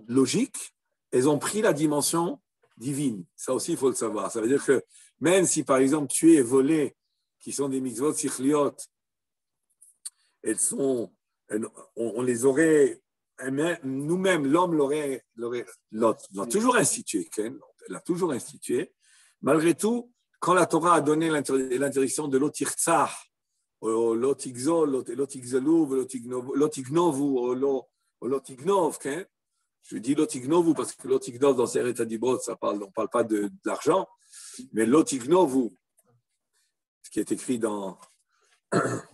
logiques, elles ont pris la dimension divine. Ça aussi, il faut le savoir. Ça veut dire que même si, par exemple, tuer et voler, qui sont des mitzvot sichliot, on les aurait, nous-mêmes, l'homme l'a toujours institué. L'a toujours institué. Malgré tout, quand la Torah a donné l'interdiction de l'otirtzah, l'otigzol, l'otigzalou, l'otignovu, l'otignov, je dis l'otignovu parce que l'otignov dans Seret Hadibot, on ne parle pas de l'argent, mais l'otignovu, ce qui est écrit dans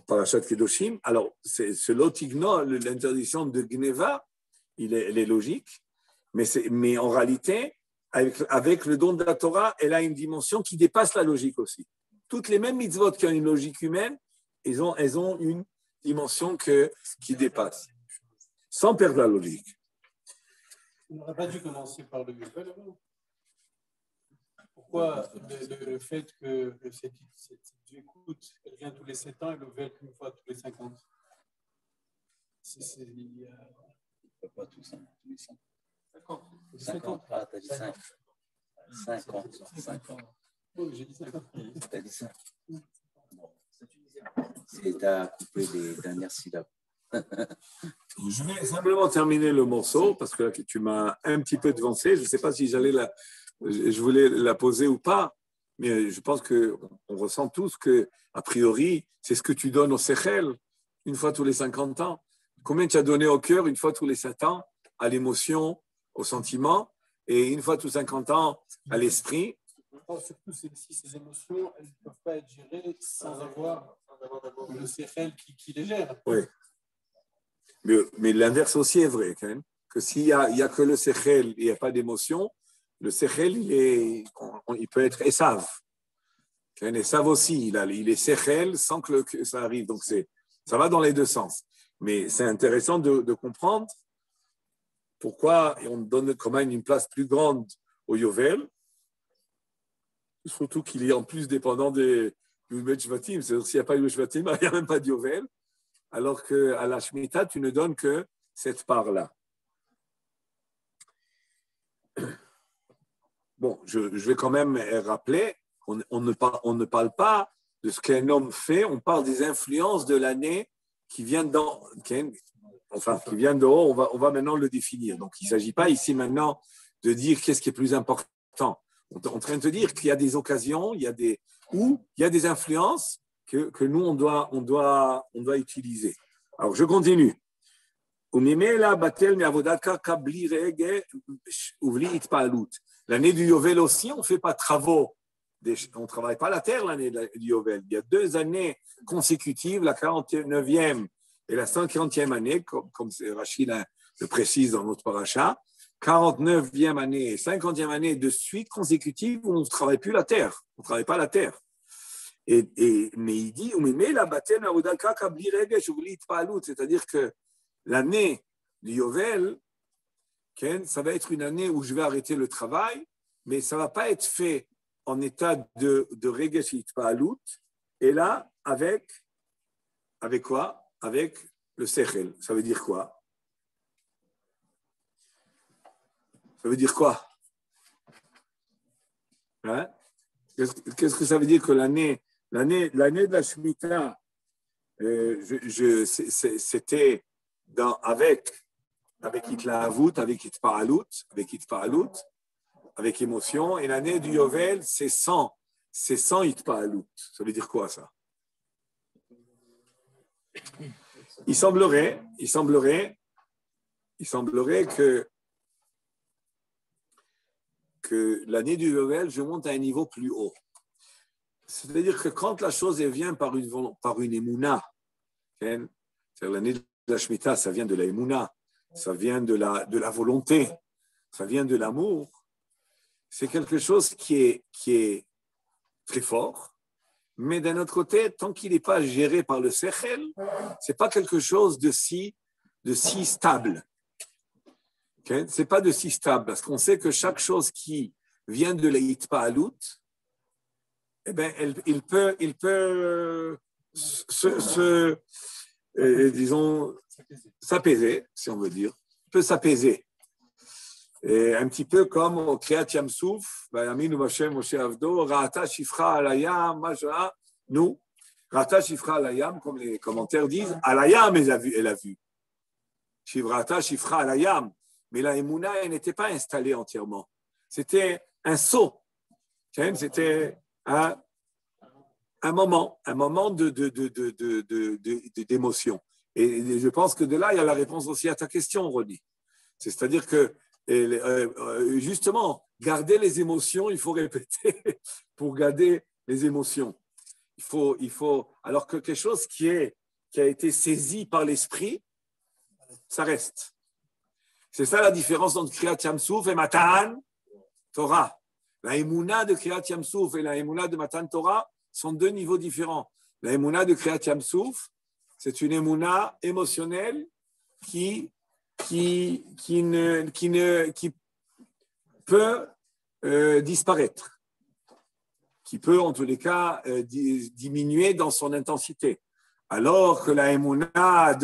Parashat Kedoshim. Alors, ce l'otigno, l'interdiction de Gneva, elle est logique, mais en réalité, avec le don de la Torah, elle a une dimension qui dépasse la logique aussi. Toutes les mêmes mitzvot qui ont une logique humaine, elles ont une dimension qui dépasse, sans perdre la logique. On n'aurait pas dû commencer par le Yovel avant. Pourquoi le fait que cette écoute, elle vient tous les 7 ans et le Yovel une fois tous les 50? Il ne peut pas tous les 5. 50. Ah, tu as dit 5. 50. Oui, j'ai dit 50. Tu as dit ça. Tu as coupé les dernières syllabes. Je vais simplement terminer le morceau parce que tu m'as un petit peu devancé. Je ne sais pas si je voulais la poser ou pas, mais je pense qu'on ressent tous que, a priori, c'est ce que tu donnes au Sechel une fois tous les 50 ans. Combien tu as donné au cœur une fois tous les 7 ans, à l'émotion, au sentiment, et une fois tous 50 ans à l'esprit. Surtout si ces émotions, elles ne peuvent pas être gérées sans avoir le Sechel qui les gère. Oui. Mais l'inverse aussi est vrai, que s'il n'y a que le Sechel, il n'y a pas d'émotion, le Sechel, il peut être Esav. Esav aussi, il est Sechel sans que ça arrive. Donc, ça va dans les deux sens. Mais c'est intéressant de comprendre pourquoi on donne quand même une place plus grande au Yovel, surtout qu'il est en plus dépendant des Yud Shvatim. C'est-à-dire s'il n'y a pas Yud Shvatim, il n'y a même pas de Yovel. Alors qu'à la Shemitah, tu ne donnes que cette part-là. bon, je vais quand même rappeler, on ne parle pas de ce qu'un homme fait, on parle des influences de l'année qui vient d'en haut, on va maintenant le définir. Donc, il ne s'agit pas ici maintenant de dire qu'est-ce qui est plus important. On est en train de te dire qu'il y a des occasions, il y a des influences que nous, on doit utiliser. Alors, je continue. L'année du Yovel aussi, on ne fait pas de travaux. On ne travaille pas la terre l'année du Yovel. Il y a 2 années consécutives, la 49e et la 140e année, comme Rachid le précise dans notre paracha, 49e année et 50e année de suite consécutive où on ne travaille plus la terre. On ne travaille pas la terre. Mais il dit, c'est-à-dire que l'année du Yovel, ça va être une année où je vais arrêter le travail, mais ça ne va pas être fait en état de Regesh Itpa'alut, et là, avec quoi? Avec le Sechel. Ça veut dire quoi? Ça veut dire quoi? Hein? Qu'est-ce que ça veut dire que l'année de la Shemitah, c'était avec Itlahavut, avec Itpa'alut, avec émotion, et l'année du Yovel, c'est sans Itpa'alut. Ça veut dire quoi, ça? Il semblerait que l'année du Yovel, je monte à un niveau plus haut. C'est-à-dire que quand la chose vient par une émouna, c'est-à-dire l'année de la Shemitah, ça vient de la émouna, ça vient de la volonté, ça vient de l'amour, c'est quelque chose qui est très fort, mais d'un autre côté, tant qu'il n'est pas géré par le Sechel, ce n'est pas quelque chose de si stable. Okay? Ce n'est pas de si stable, parce qu'on sait que chaque chose qui vient de l'Itpa'alut, eh ben, il peut disons, s'apaiser, si on veut dire. Il peut s'apaiser. Et un petit peu comme au Kriyat Yam Souf, Vayaminu Hashem Moshe Avdo, Ra'ata Shifra Alayam, Majra, nous, Ra'ata Shifra Alayam, comme les commentaires disent, Alayam, elle a vu. Shivrata Shifra Alayam. Mais la Emouna, elle n'était pas installée entièrement. C'était un saut. C'était un moment d'émotion. Et je pense que de là, il y a la réponse aussi à ta question, Rodi. C'est-à-dire que, justement, garder les émotions, il faut répéter pour garder les émotions. Il faut, alors que quelque chose qui a été saisi par l'esprit, ça reste. C'est ça la différence entre Kriyat Yam Souf et Matan Torah. La Emouna de Kriyat Yam Souf et la Emouna de Matan Torah sont 2 niveaux différents. La Emouna de Kriyat Yam Souf, c'est une Emouna émotionnelle qui peut disparaître, qui peut en tous les cas diminuer dans son intensité. Alors que la Emouna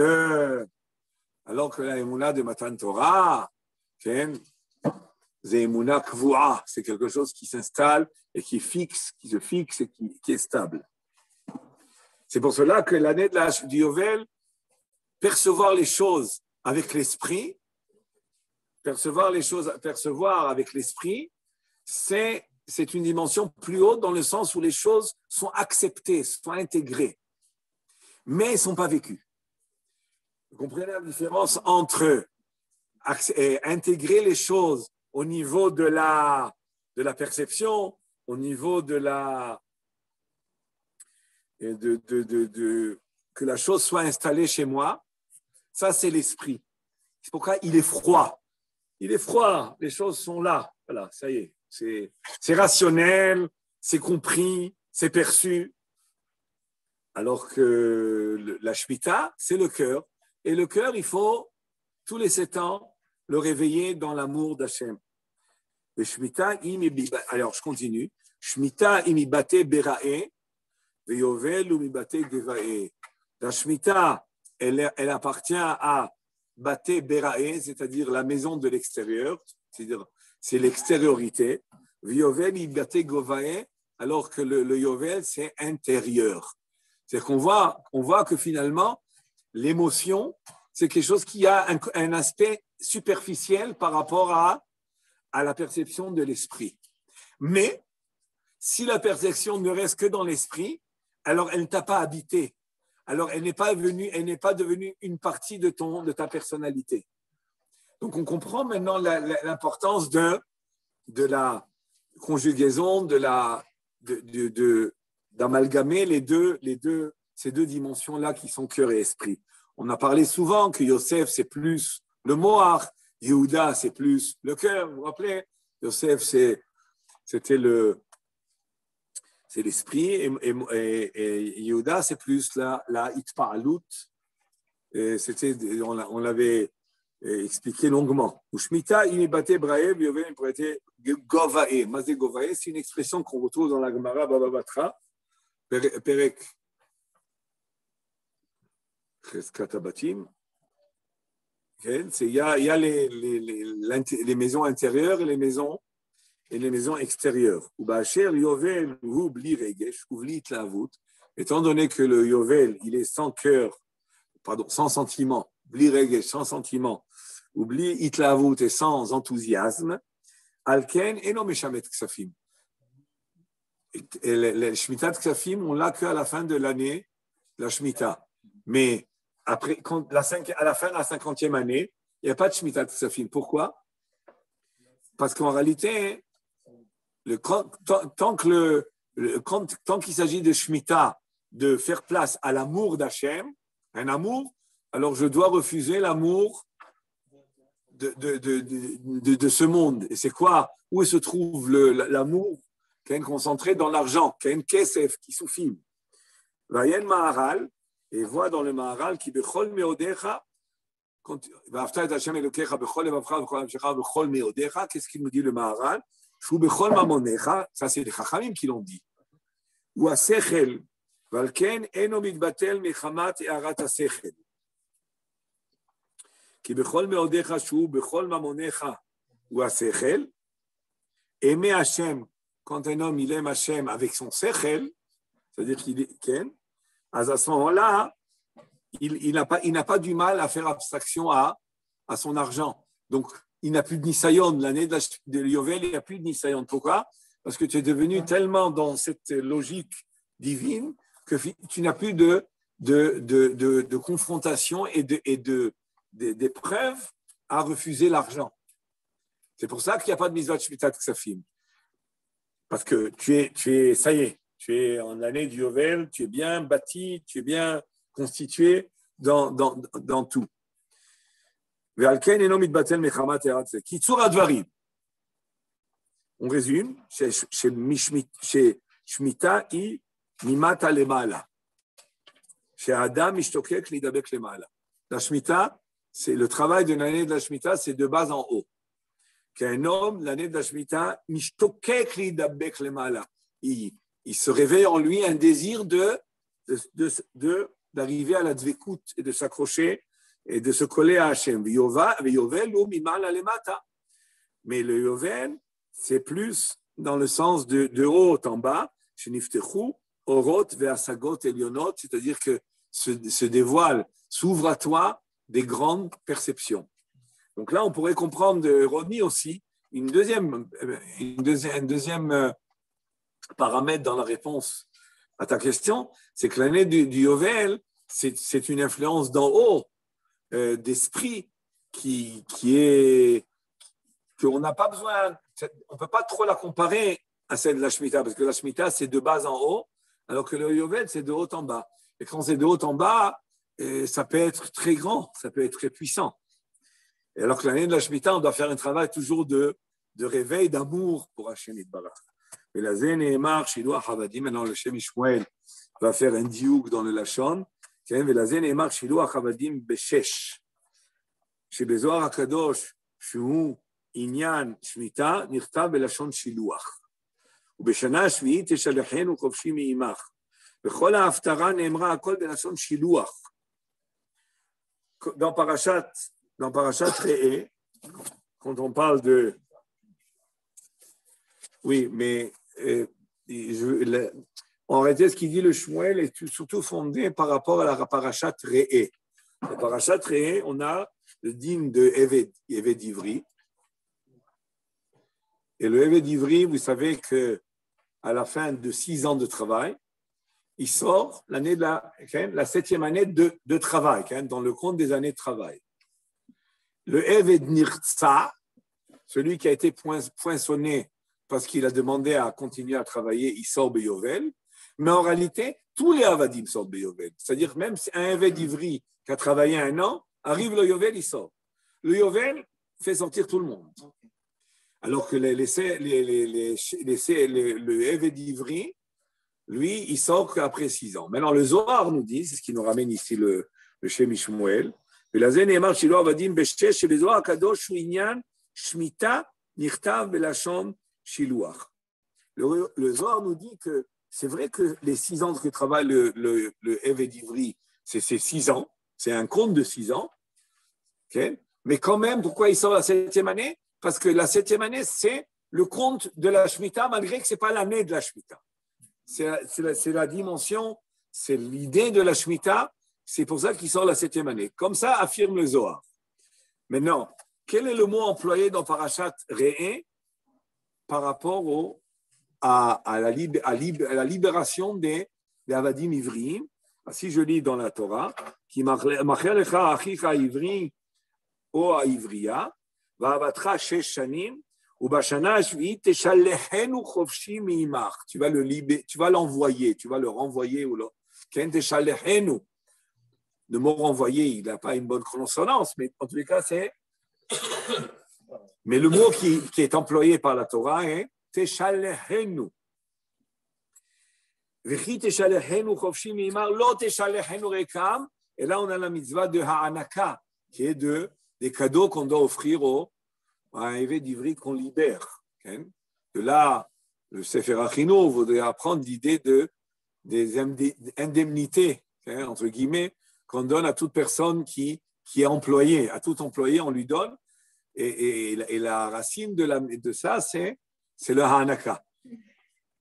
de Matan Torah, c'est Emouna Kvu'a, c'est quelque chose qui s'installe et qui se fixe et qui est stable. C'est pour cela que l'année du Yovel, percevoir les choses avec l'esprit, percevoir avec l'esprit, c'est une dimension plus haute dans le sens où les choses sont acceptées, sont intégrées, mais elles ne sont pas vécues. Vous comprenez la différence entre intégrer les choses au niveau de la perception, au niveau que la chose soit installée chez moi, ça c'est l'esprit. C'est pourquoi il est froid. Il est froid, les choses sont là. Voilà, ça y est. C'est rationnel, c'est compris, c'est perçu. Alors que la Shemitah, c'est le cœur. Et le cœur, il faut, tous les 7 ans, le réveiller dans l'amour d'Hachem. Alors, je continue. Shemitah imibate berae, veyovel umibate gevae. La Shemitah, elle appartient à Bate Berae, c'est-à-dire la maison de l'extérieur, c'est-à-dire c'est l'extériorité. Yovel, Ibate Govae, alors que le Yovel, c'est intérieur. C'est-à-dire qu'on voit que finalement, l'émotion, c'est quelque chose qui a un aspect superficiel par rapport à la perception de l'esprit. Mais si la perception ne reste que dans l'esprit, alors elle ne t'a pas habité. Alors elle n'est pas devenue une partie de ta personnalité. Donc on comprend maintenant l'importance de la conjugaison, d'amalgamer ces deux dimensions-là qui sont cœur et esprit. On a parlé souvent que Yosef, c'est plus le Moar, Yehuda, c'est plus le cœur. Vous vous rappelez? Yosef, c'est l'esprit et Yehuda, c'est plus la Itpa'alut. On l'avait expliqué longuement. Ushmita, inibate braev, yovel, prêté govae. Mazé govae, c'est une expression qu'on retrouve dans la Gemara Baba Batra, Perek Cheskat Abatim. Il y a les maisons intérieures et les maisons extérieures. Ubacher yovel hu bli regesh, uvli itlavut. Étant donné que le yovel, il est sans cœur, sans sentiment, bli regesh, sans sentiment, oublie itlavut et sans enthousiasme, alken eno meshamet ksafim. Le shmitat ksafim, on l'a qu'à la fin de l'année, la shmita. Mais après, à la fin de la 50e année, il n'y a pas de shmitat ksafim. Pourquoi? Parce qu'en réalité, tant qu'il s'agit de shmita, de faire place à l'amour d'Hachem, un amour, alors je dois refuser l'amour de ce monde. Et c'est quoi? Où se trouve l'amour qui est concentré dans l'argent, qui est un kesef, qui soufim. Vayen Maharal, et voit dans le Maharal qui bechol meodecha, qu'est-ce qu'il nous dit le Maharal? Ça c'est les Chachamim qui l'ont dit. Ou asechel, valken eno mitbatel mechamat e'arat asechel. Qui bechol meodecha shu bechol mamonecha ou asechel. Aimer Hachem, quand un homme il aime Hachem avec son sechel, c'est-à-dire qu'il est ken, à ce moment-là, il n'a pas du mal à faire abstraction à son argent. Donc, il n'a plus de Nisayon. L'année de Yovel, il n'y a plus de Nisayon. Pourquoi? Parce que tu es devenu tellement dans cette logique divine que tu n'as plus de confrontation et d'épreuves à refuser l'argent. C'est pour ça qu'il n'y a pas de Mizvat Shmitat Ksafim. Parce que ça y est, tu es en l'année du Yovel, tu es bien bâti, tu es bien constitué dans tout. On résume, chez Shmita i mimata lemala. Chez Adam ishtokek lidabek lemala. La Shmita, c'est le travail d'une année de la Shmita, c'est de bas en haut. Qu'un homme, l'année de la Shmita, ishtokek lidabek lemala. Il se réveille en lui un désir d'arriver à la dvekout et de s'accrocher et de se coller à Hachem. Mais le Yovel, c'est plus dans le sens de haut en bas, c'est-à-dire que se dévoile, s'ouvre à toi des grandes perceptions. Donc là, on pourrait comprendre de Rodney aussi un deuxième paramètre dans la réponse à ta question, c'est que l'année du Yovel, c'est une influence d'en haut, d'esprit qu'on n'a pas besoin, on ne peut pas trop la comparer à celle de la Shemitah, parce que la Shemitah, c'est de bas en haut, alors que le Yovel, c'est de haut en bas. Et quand c'est de haut en bas, ça peut être très grand, ça peut être très puissant. Et alors que l'année de la Shemitah, on doit faire un travail toujours de réveil, d'amour pour Hachem Yitbarach. Et la Zé Nehemar, Shiloh Havadim, maintenant le Shem Ishmuel va faire un diouk dans le Lachon. Et la Zé Nehemar, Shiloh Havadim Beshesh. Chez Bezoar HaKadosh, Shu Inyan Shmita, Nirta Belashon Shiluach. ובשנה השביעית תשלחנו חופשי מעמך. וכל ההפטרה נאמרה הכל בלשון שילוח. Dans Parashat Re'eh, quand on parle Oui, mais en réalité, ce qu'il dit le Shmuel est surtout fondé par rapport à la parashat Re'eh. La parashat Re'eh, on a le dîme de Eved Ivri. Et le Eved Ivri, vous savez qu'à la fin de 6 ans de travail, il sort l'année de la 7e année de travail, dans le compte des années de travail. Le Eved Nirtza, celui qui a été poinçonné parce qu'il a demandé à continuer à travailler, il sort Beyovel. Mais en réalité, tous les Avadim sortent Beyovel. C'est-à-dire même si un Eved Ivri qui a travaillé 1 an, arrive le Yovel, il sort. Le Yovel fait sortir tout le monde. Alors que le Eved Ivri, lui, il sort qu'après 6 ans. Maintenant, le Zohar nous dit, c'est ce qui nous ramène ici le Shem Shmuel, le Zohar nous dit que c'est vrai que les 6 ans que travaille le Eved Ivri, c'est 6 ans, c'est un compte de 6 ans. Okay? Mais quand même, pourquoi il sort la 7e année? Parce que la 7e année, c'est le compte de la Shemitah, malgré que ce n'est pas l'année de la Shemitah. C'est la dimension, c'est l'idée de la Shemitah, c'est pour ça qu'il sort la 7e année. Comme ça, affirme le Zohar. Maintenant, quel est le mot employé dans Parashat Re'eh par rapport à la libération des Avadim Ivriim? Si je lis dans la Torah, qui macher lecha achicha ivri o haivriya, va'avatcha 6 shanim, ubashana hashvi'it teshalechenu chofshi mi'imach. Tu vas l'envoyer, tu vas le renvoyer ou le ken teshalechenu. Le mot renvoyer, il n'a pas une bonne consonance, mais en tous les cas, c'est. Mais le mot qui est employé par la Torah est teshalechenu. Et là, on a la mitzvah de ha'anaka, qui est des cadeaux qu'on doit offrir à un Eved Ivri qu'on libère. De là, le Sefer Achino voudrait apprendre l'idée des indemnités, entre guillemets, qu'on donne à toute personne qui est employée. À tout employé, on lui donne. Et la racine de ça, c'est le ha'anaka.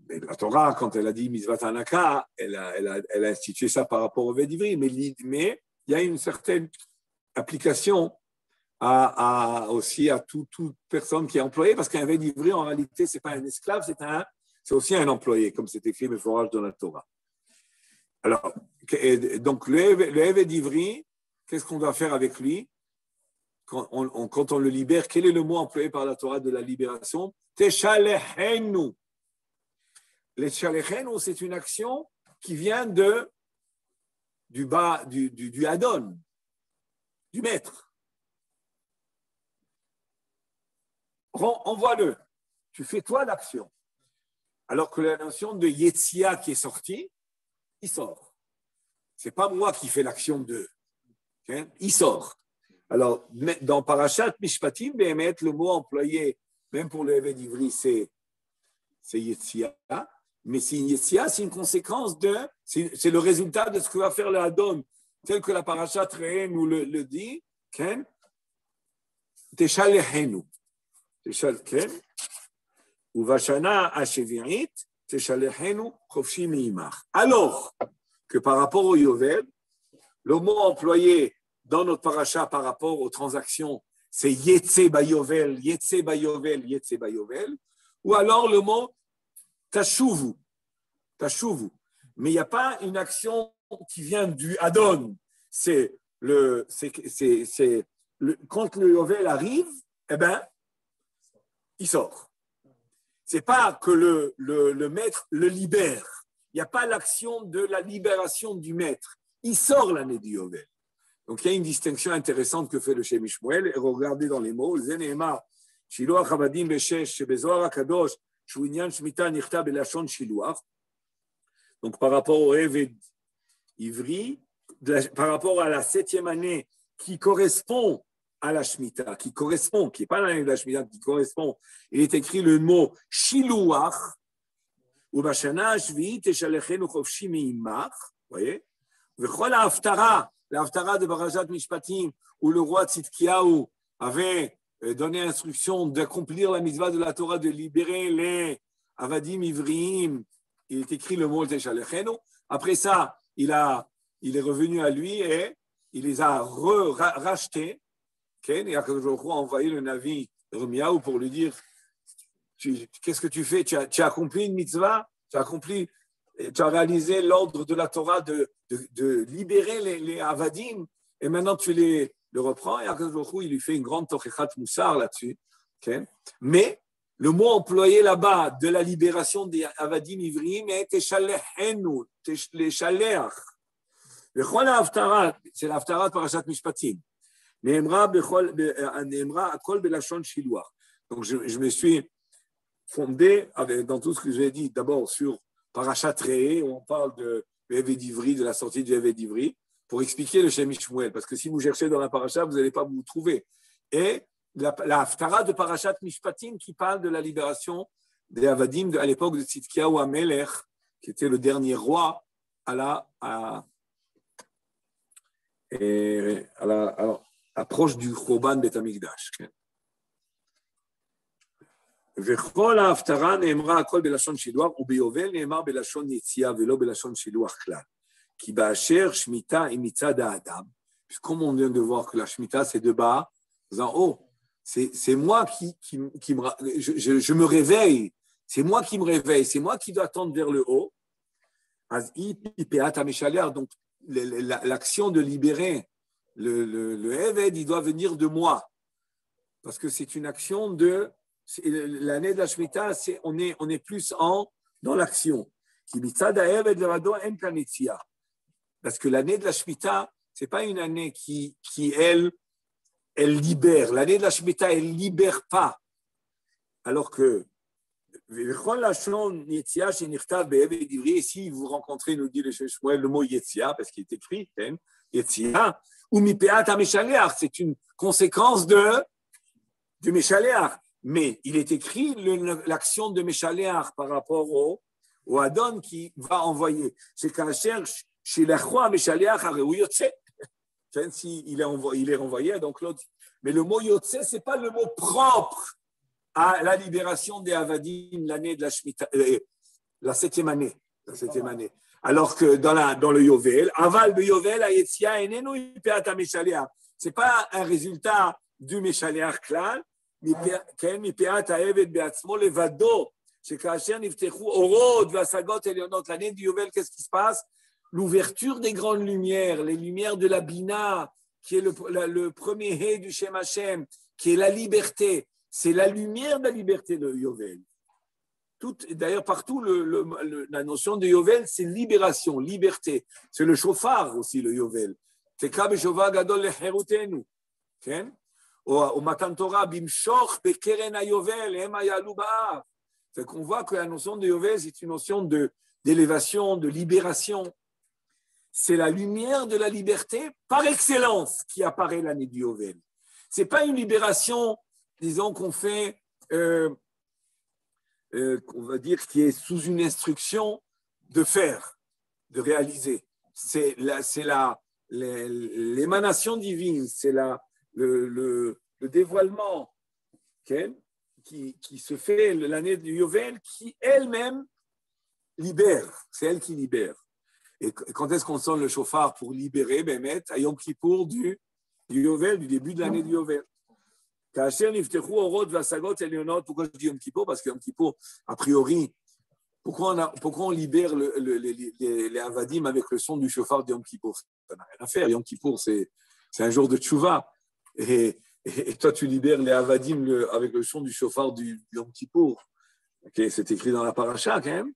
Mais la Torah, quand elle a dit Mitzvat Hanaka, elle a institué ça par rapport au Eved Ivri, mais il y a une certaine application aussi à toute personne qui est employée, parce qu'un Eved Ivri, en réalité, ce n'est pas un esclave, c'est aussi un employé, comme c'est écrit le forage dans la Torah. Alors, donc le Eved Ivri, qu'est-ce qu'on doit faire avec lui quand on le libère? Quel est le mot employé par la Torah de la libération? Teshalechenu. Les Shalechenu, c'est une action qui vient du Adon, du maître. Envoie-le. Tu fais toi l'action. Alors que la notion de Yetzia qui est sortie, il sort. Ce n'est pas moi qui fais l'action de. Okay? Il sort. Alors, dans Parashat Mishpatim, le mot employé, même pour le Eved Ivri, c'est Yetzia. Mais c'est une conséquence c'est le résultat de ce que va faire le Hadon, tel que la parashat Re'eh nous le dit, Ken, Teshalechenu. Ken, Uvashana Hashevi'it, Teshalechenu, Chofshi Mi'imach. Alors que par rapport au Yovel, le mot employé dans notre parasha par rapport aux transactions, c'est Yetze Bayovel, Yetze Bayovel, Yetze Bayovel, ou alors le mot Tashuvu. Mais il n'y a pas une action qui vient du Adon. Quand le Yovel arrive, il sort. C'est pas que le maître le libère. Il n'y a pas l'action de la libération du maître. Il sort l'année du Yovel. Donc il y a une distinction intéressante que fait le Shem Shmuel. Et regardez dans les mots, Zeneema, Shiloach Avadim Beshesh, Shebezohar HaKadosh, Shouinyan Shmita Nichta Belashon Shiloach. Donc par rapport au Eved Ivri, par rapport à la 7e année qui correspond à la Shemitah, qui n'est pas l'année de la Shemitah, qui correspond, il est écrit le mot Shiloach, ou Bashana Shvi'it Teshalechenu Chofshi Mi'imach, vous voyez, V'chol ha'aftara de Parashat Mishpatim, où le roi Tzidkiyahu avait donné instruction d'accomplir la mitzvah de la Torah, de libérer Avadim Ivriim, il est écrit le mot Teshalechenu. Après ça, il est revenu à lui et il les a rachetés. Et Akadosh Baruch Hu a envoyé le Navi Yirmiyahu pour lui dire qu'est-ce que tu fais? Tu as accompli une mitzvah, tu as réalisé l'ordre de la Torah de libérer les Avadim, et maintenant tu le reprends. Et Akadosh Baruch Hu, il lui fait une grande tochechat moussar là-dessus. Mais le mot employé là-bas de la libération des Avadim Ivriim est Teshalechenu, Teshalech. C'est l'Haftarat Parashat Mishpatim. Neemra Akol Belashon Shiluach. Donc je me suis fondé dans tout ce que j'ai dit, d'abord sur Parashat Re'eh, où on parle de Eved Ivri, de la sortie du Eved Ivri, pour expliquer le Shem Shmuel, parce que si vous cherchez dans la Parashat, vous n'allez pas vous trouver. Et la Haftarah de Parashat Mishpatim qui parle de la libération des Avadim à l'époque de Tzidkiyahu HaMelech, qui était le dernier roi à l'approche du Choban Bet Hamikdash. וכל ההפטרה נאמרה הכל בלשון שילוח, וביובל נאמר בלשון יציאה ולא בלשון שילוח כלל. כי באשר שמיטה היא מצד האדם, comme on vient de voir que la shmita c'est de bas en haut, c'est moi je me réveille, c'est moi qui me réveille, c'est moi qui dois tendre vers le haut. Donc l'action de libérer le Eved, il doit venir de moi, parce que c'est une action de l'année de la Shemitah, on est plus dans l'action. Parce que l'année de la Shemitah, ce n'est pas une année qui elle libère. L'année de la Shemitah, elle ne libère pas. Alors que, si vous rencontrez, nous dit le Shmuel, le mot Yetzia, parce qu'il est écrit, Yetzia, ou Mipeat HaMeshaleach, c'est une conséquence du Meshaleach. Mais il est écrit l'action de Meshaleach par rapport au Adon qui va envoyer. C'est qu'un cherche chez la Choi Meshaleach à Yotse. Il est renvoyé, donc l'autre. Mais le mot Yotse, ce n'est pas le mot propre à la libération des Avadim, l'année de la Shemitah, la septième année. Alors que dans le Yovel, Aval de Yovel, Ayetzia, Enenu, Peata Meshaleach. Ce n'est pas un résultat du Meshaleach klal. L'année du Yovel, qu'est-ce qui se passe? L'ouverture des grandes lumières, les lumières de la Bina, qui est le premier hé du Shem Hashem, qui est la liberté. C'est la lumière de la liberté de Yovel. D'ailleurs, partout, la notion de Yovel, c'est libération, liberté. C'est le chauffard aussi, le Yovel. C'est au Matan Torah, Bimshoch, Bekeren HaYovel, Ema Yalu Ba'av. C'est qu'on voit que la notion de Yovel, c'est une notion d'élévation, de libération. C'est la lumière de la liberté par excellence qui apparaît l'année du Yovel. Ce n'est pas une libération, disons, qu'on fait, on va dire, qui est sous une instruction de faire, de réaliser. C'est l'émanation divine, c'est le dévoilement qui se fait l'année du Yovel, qui elle-même libère. C'est elle qui libère. Et quand est-ce qu'on sonne le chauffard pour libérer, mettre à Yom Kippour du Yovel, du début de l'année du Yovel. Pourquoi je dis Yom Kippour? Parce que Yom Kippour, a priori, pourquoi on libère les Avadim avec le son du chauffard de Yom Kippour? Ça n'a rien à faire. Yom Kippour, c'est un jour de tchouva. Et toi, tu libères les Avadim avec le son du chauffard du Yom Kippour. Okay, c'est écrit dans la paracha, quand même.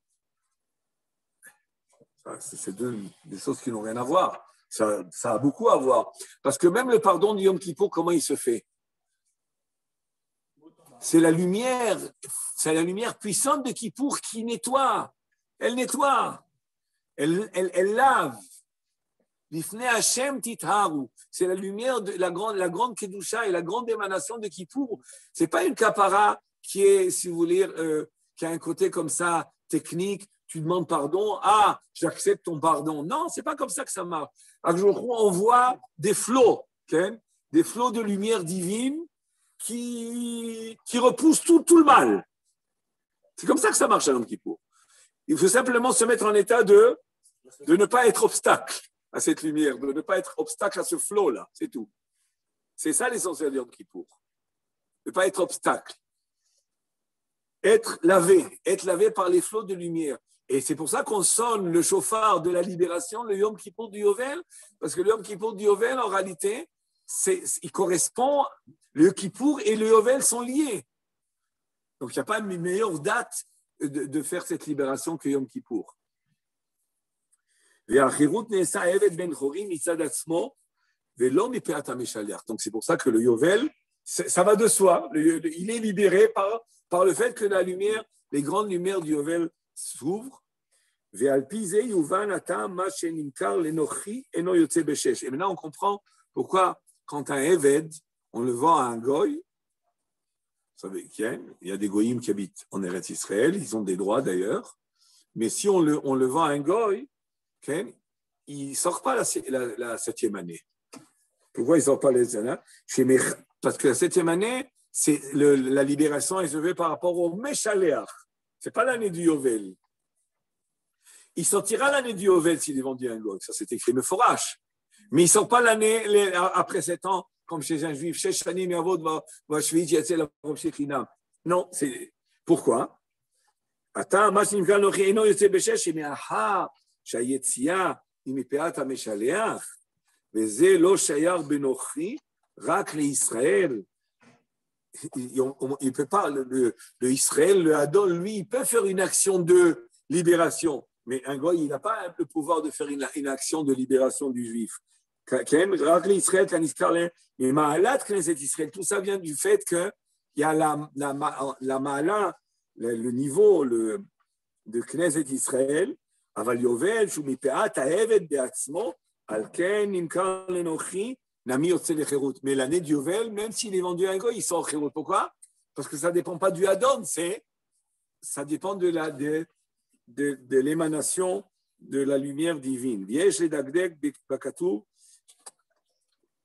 C'est des choses qui n'ont rien à voir. Ça a beaucoup à voir. Parce que même le pardon du Yom Kippour, comment il se fait? C'est la lumière puissante de Kippour qui nettoie. Elle nettoie. Elle lave. L'ifnei Hashem titharu. C'est la lumière de la grande kedusha et la grande émanation de Kippour. C'est pas une kapara qui est, si vous voulez, qui a un côté comme ça technique. Tu demandes pardon, j'accepte ton pardon. Non, c'est pas comme ça que ça marche. On voit des flots, des flots de lumière divine qui repoussent tout le mal. C'est comme ça que ça marche à Yom Kippour. Il faut simplement se mettre en état de ne pas être obstacle à cette lumière, de ne pas être obstacle à ce flot-là, c'est tout. C'est ça l'essentiel de Yom Kippour. Ne pas être obstacle. Être lavé par les flots de lumière. Et c'est pour ça qu'on sonne le chauffard de la libération, le Yom Kippour du Yovel, parce que le Yom Kippour du Yovel, en réalité, il correspond, le Kippour et le Yovel sont liés. Donc, il n'y a pas une meilleure date de faire cette libération que Yom Kippour. Donc, c'est pour ça que le Yovel, ça va de soi. Il est libéré par le fait que la lumière, les grandes lumières du Yovel s'ouvrent. Et maintenant, on comprend pourquoi, quand un Eved, on le vend à un Goy, vous savez, il y a des Goyim qui habitent en Eretz Israël, ils ont des droits d'ailleurs, mais si on le vend à un Goy, il ne sort pas la 7e année. Pourquoi il ne sort pas la 7e année? Parce que la 7e année, la libération est levée par rapport au Meshaléach. Ce n'est pas l'année du Yovel. Il sortira l'année du Yovel s'il est vendu à un Goy. Ça, c'est écrit Meforash. Mais il ne sort pas l'année après 7 ans, comme chez un juif. Non, c'est pourquoi? Il peut pas, le Israël, le Hadon, lui, il peut faire une action de libération. Mais un goy, il n'a pas le pouvoir de faire une action de libération du juif. Tout ça vient du fait qu'il y a la ma'ala, le niveau de Knesset Israël, mais l'année du Yovel, même s'il est vendu à un goy, il sort au chérut. Pourquoi? Parce que ça ne dépend pas du Hadon, ça dépend de l'émanation de la lumière divine.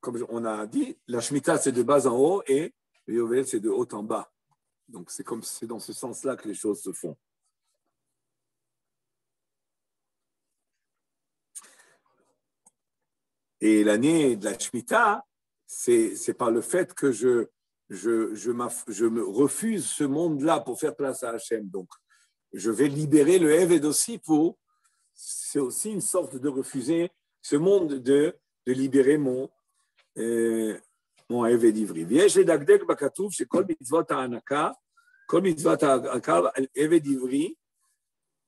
Comme on a dit, la Shemitah c'est de bas en haut et le Yovel c'est de haut en bas. Donc c'est dans ce sens-là que les choses se font. Et l'année de la Shemitah, c'est par le fait que je me refuse ce monde-là pour faire place à Hachem. Donc, je vais libérer le Eved aussi c'est aussi une sorte de refuser ce monde de libérer mon Eved Ivri. ויש לדקדק בכתוב שכל מצוות ההנקה, כל מצוות ההנקה על עבד עברי,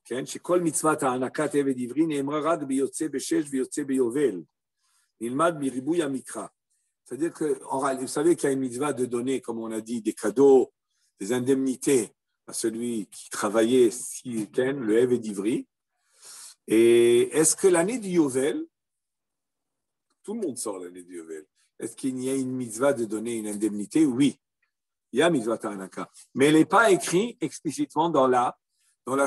כן, שכל מצוות ההנקת עבד עברי נאמרה רק ביוצא בשש ויוצא ביובל. נלמד מריבוי המקרא. C'est-à-dire que, vous savez qu'il y a une mitzvah de donner, comme on a dit, des cadeaux, des indemnités à celui qui travaillait, le Eved Ivri. Et est-ce que l'année du Yovel, tout le monde sort l'année du Yovel, est-ce qu'il y a une mitzvah de donner une indemnité? Oui, il y a mitzvah ta'anaka. Mais elle n'est pas écrite explicitement dans la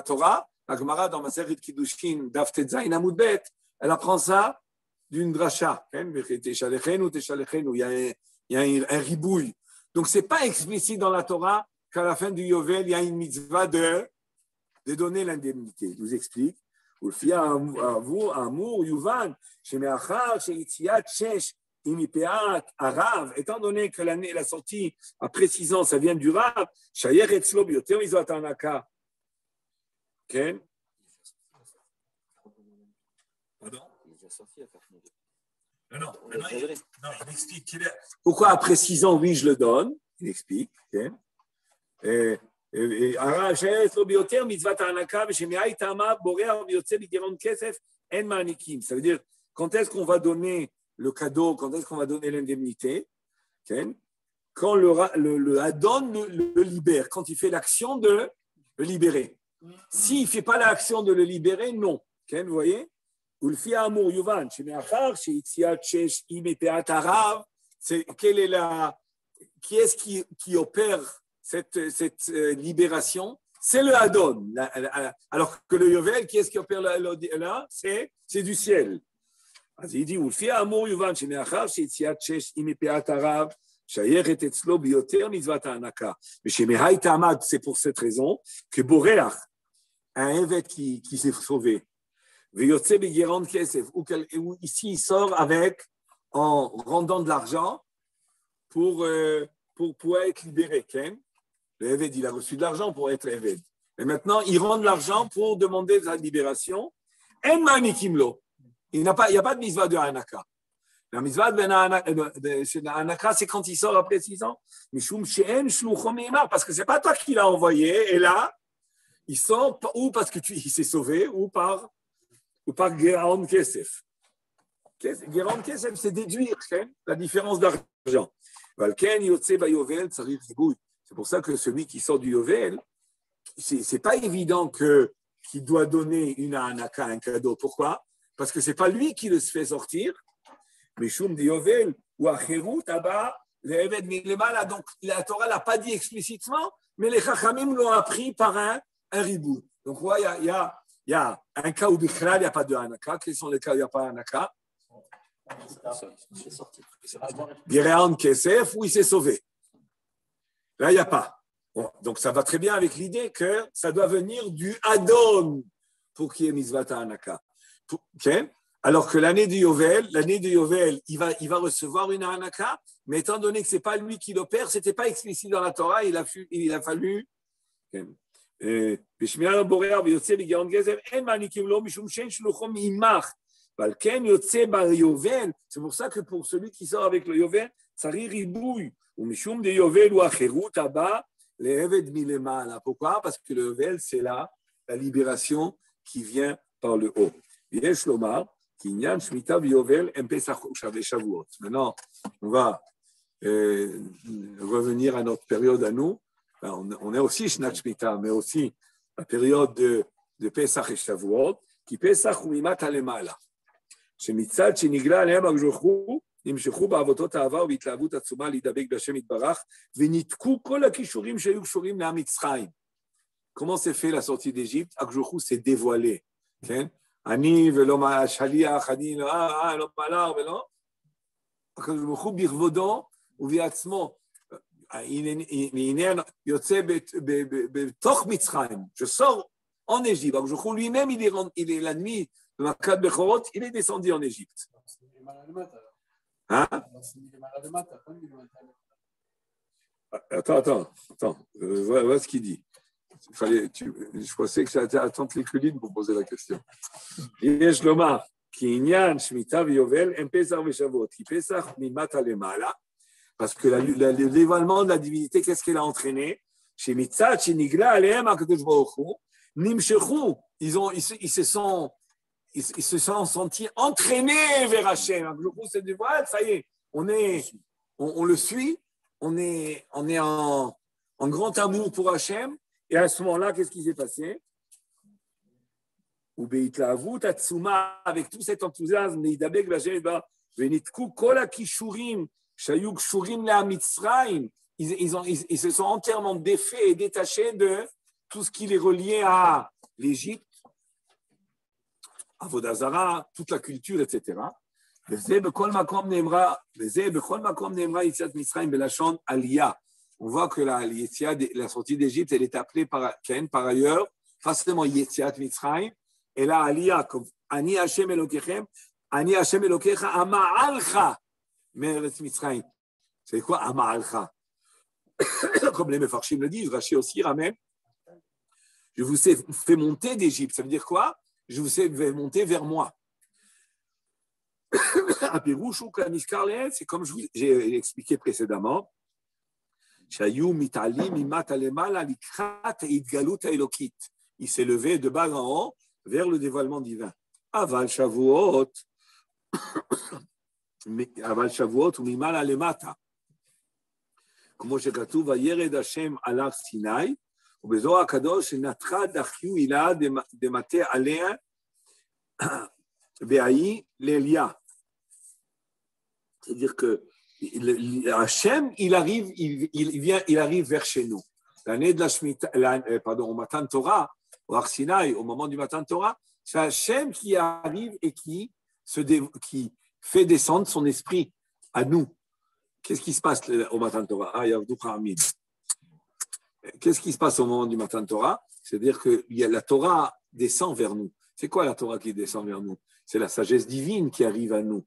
Torah. La Gemara, dans Masechet Kiddushin, Daf Tetzain Amud Bet, elle apprend ça d'une dracha. Il y a un ribouille. Donc, ce n'est pas explicite dans la Torah qu'à la fin du Yovel, il y a une mitzvah de donner l'indemnité. Je vous explique. Étant donné que la sortie à précisant, ça vient du Rav, pardon? Non, il explique. Pourquoi à précisant, oui, je le donne? Il explique. Ça veut dire, quand est-ce qu'on va donner le cadeau, quand est-ce qu'on va donner l'indemnité? Quand le Hadon le libère, quand il fait l'action de le libérer. S'il ne fait pas l'action de le libérer, non. Vous voyez? Qui est-ce qui opère cette libération? C'est le Hadon. Alors que le Yovel, qui est-ce qui opère là? C'est du ciel. אז il dit, ולפי האמור יובן שמאחר שיציאת שש היא מפאת הרב, C'est pour cette raison que Boréach, un évêque qui s'est sauvé, ou ici il sort avec, en rendant de l'argent pour pouvoir être libéré. Le évêque, il a reçu de l'argent pour être évêque. Et maintenant, il rend de l'argent pour demander sa libération. Il n'y a pas de mitzvah de Hanaka. La mitzvah de Hanaka, c'est quand il sort après 6 ans. Parce que ce n'est pas toi qui l'as envoyé. Et là, il sort ou parce qu'il s'est sauvé, ou par Geraon Kesef. Geraon Kesef, c'est déduire la différence d'argent. C'est pour ça que celui qui sort du Yovel, c'est pas évident qu'il doit donner une Hanaka, un cadeau. Pourquoi? Parce que c'est pas lui qui le fait sortir. Mais Shum de Yovel ou Acherut, l'Eved Milemala. Donc la Torah l'a pas dit explicitement, mais les Chachamim l'ont appris par un ribou. Donc il y a un cas où Bichlal, il n'y a pas de Hanaka. Quels sont les cas où il n'y a pas de Hanaka? Geraon Kesef, où il s'est sauvé. Là, il n'y a pas. Bon, donc, ça va très bien avec l'idée que ça doit venir du Adon pour qu'il y ait Mitzvah Hanaka. Okay? Alors que l'année de Yovel, il va recevoir une Hanaka, mais étant donné que ce n'est pas lui qui l'opère, ce n'était pas explicite dans la Torah, il a fallu. Okay. C'est pour ça que pour celui qui sort avec le Yovel, Tsari Ribouille, ou Mishum de Yovel ou Acherut Abba, les Eved Milemala. Pourquoi? Parce que le Yovel, c'est la libération qui vient par le haut. Yesh Lomar, Kinyan Shmita Yovel, Pesach Shavuot. Maintenant, on va revenir à notre période à nous. On est aussi Shnat Shmita, mais aussi la période de Pesach et Shavuot, qui Pesach ou Imat Alemala. שמצד שנגלה עליהם הקדוש ברוך הוא, נמשכו בעבודות אהבה ובהתלהבות עצומה להידבק בהשם יתברך, וניתקו כל הכישורים שהיו קשורים לעם מצרים. Comment s'est fait la sortie d'Égypte? הקדוש ברוך הוא s'est dévoilé. כן? אני ולא השליח, אני לא מלאך ולא. הקדוש ברוך הוא בכבודו ובעצמו. הנה יוצא בתוך מצרים, שסור en Égypte. הקדוש ברוך הוא lui-même, il est l'ennemi. Il est descendu en Égypte. Hein? Attends. Voilà ce qu'il dit. Je pensais que j'allais attendre les culines pour poser la question. Yesh Lomar, ki inyan shmita v'yovel en pesach v'shavot, ki pesach mimata lemala, parce que le dévoilement de la divinité, qu'est-ce qu'elle a entraîné? Chez mitzat shenigla alehem hakadosh baruch hu, nimshechu, ils se sont sentis entraînés vers Hachem. Le groupe se dévoile, ça y est, on le suit, on est en grand amour pour Hachem. Et à ce moment-là, qu'est-ce qui s'est passé? Avec tout cet enthousiasme, ils se sont entièrement défaits et détachés de tout ce qui les reliait à l'Égypte, Avodah Zara, toute la culture, etc. On voit que la sortie d'Égypte, elle est appelée par ailleurs, pas seulement Yetziat Mitzrayim, et la Aliyah, comme Ani Hashem Elokechem, Ani Hashem Elokecha Ama'alcha Meretz Mitzrayim. C'est quoi Ama'alcha? Comme les Mefarshim le disent, Rashi aussi ramène, je vous ai fait monter d'Égypte. Ça veut dire quoi? Je vous ai fait monter vers moi. C'est comme j'ai expliqué précédemment. Il s'est levé de bas en haut vers le dévoilement divin. Aval Shavuot ou mimal alemata. Comme je katuv vayered Hashem ala Sinai, ובזוהר הקדוש נתחה דחיו הילה דמטה עליה בהאי לאליה. C'est-à-dire que Hachem, il arrive vers chez nous. L'année de la Shemitah, au Matan Torah, au Har Sinaï, au moment du Matan Torah, c'est Hachem qui arrive et qui fait descendre son esprit à nous. qu'est-ce qui se passe au Matan Torah? Ah, Yavducha Hamid. Qu'est-ce qui se passe au moment du Matan Torah? C'est-à-dire que la Torah descend vers nous. C'est quoi la Torah qui descend vers nous? C'est la sagesse divine qui arrive à nous.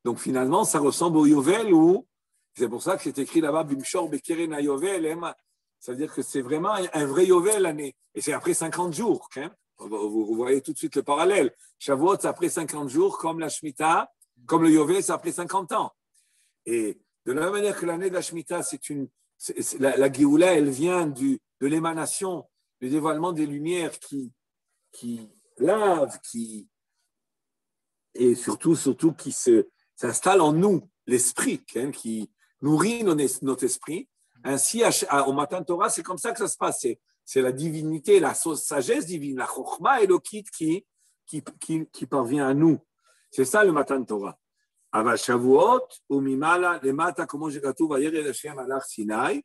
Donc finalement, ça ressemble au Yovel, ou c'est pour ça que c'est écrit là-bas, Bimshor Bekeren Yovel. C'est-à-dire que c'est vraiment un vrai Yovel l'année. Et c'est après 50 jours. Hein? Vous voyez tout de suite le parallèle. Shavuot, c'est après 50 jours, comme la Shemitah, comme le Yovel, c'est après 50 ans. Et de la même manière que l'année de la Shemitah, la Géoula, elle vient de l'émanation, du dévoilement des lumières qui lavent, et surtout qui s'installe en nous, l'esprit, hein, qui nourrit notre esprit. Ainsi, au Matan Torah, c'est comme ça que ça se passe. C'est la divinité, la sagesse divine, la Chokhma Elokit qui parvient à nous. C'est ça le Matan Torah. אבל שבועות וממעלה למטה כמו שכתוב וירד השם על הר סיני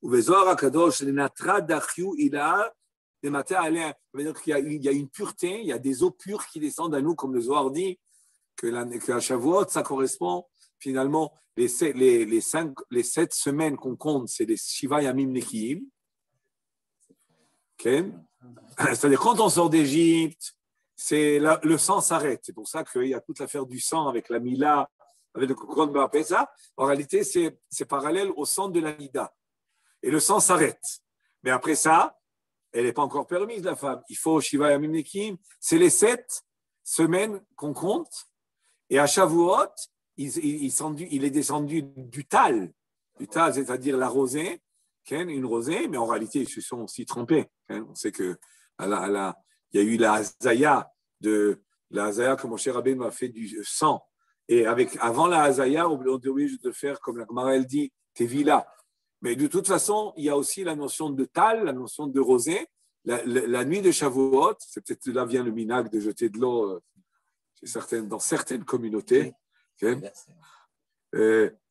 ובזוהר הקדוש לנטרה דחיו אילה למטה עליה. Ça veut dire qu'il y a une pureté, il y a des eaux pures qui descendent à nous, comme le Zohar dit que la Shavuot, ça correspond finalement les 7 semaines qu'on compte, c'est les Shiva Yamim Nekiim. Okay? C'est-à-dire quand on sort d'Égypte, le sang s'arrête. C'est pour ça qu'il y a toute l'affaire du sang avec la Mila, avec le Korban Bar Pesa. En réalité, c'est parallèle au sang de la Nida. Et le sang s'arrête. Mais après ça, elle n'est pas encore permise, la femme. Il faut Shiva Yamim Nekiim. C'est les 7 semaines qu'on compte. Et à Shavuot, il est descendu du tal. Du tal, c'est-à-dire la rosée, une rosée, mais en réalité, ils se sont aussi trompés. On sait que il y a eu la Hazaya que Moshe Rabbeinu a fait du sang. Et avant la Hazaya, on est obligé de faire, comme la Gemara elle dit, Tevila. Mais de toute façon, il y a aussi la notion de tal, la notion de rosée. La nuit de Shavuot, c'est peut-être là vient le minag de jeter de l'eau dans certaines communautés.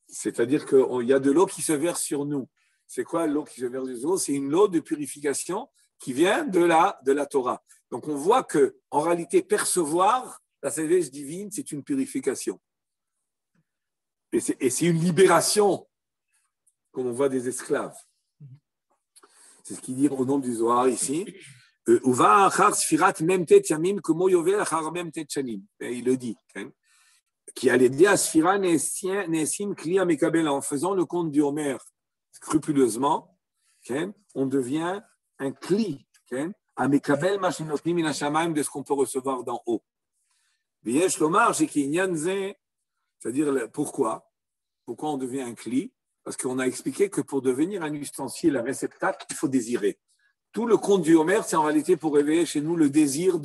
C'est-à-dire qu'il y a de l'eau qui se verse sur nous. C'est quoi l'eau qui se verse sur nous? C'est une eau de purification qui vient de la Torah. Donc, on voit qu'en réalité, percevoir la sagesse divine, c'est une purification. Et c'est une libération, comme on voit des esclaves. C'est ce qu'il dit au nom du Zohar ici. Et il le dit. Qui allait dire à Sphira Nesim Kli Amekabel, en faisant le compte du Homer scrupuleusement, on devient un Kli. Amekabel Mashinotnim Min Hashamayim, de ce qu'on peut recevoir d'en haut. Viesh Lomar, c'est-à-dire pourquoi on devient un Kli? Parce qu'on a expliqué que pour devenir un ustensile, un réceptacle, il faut désirer. Tout le conte du Homer, c'est en réalité pour réveiller chez nous le désir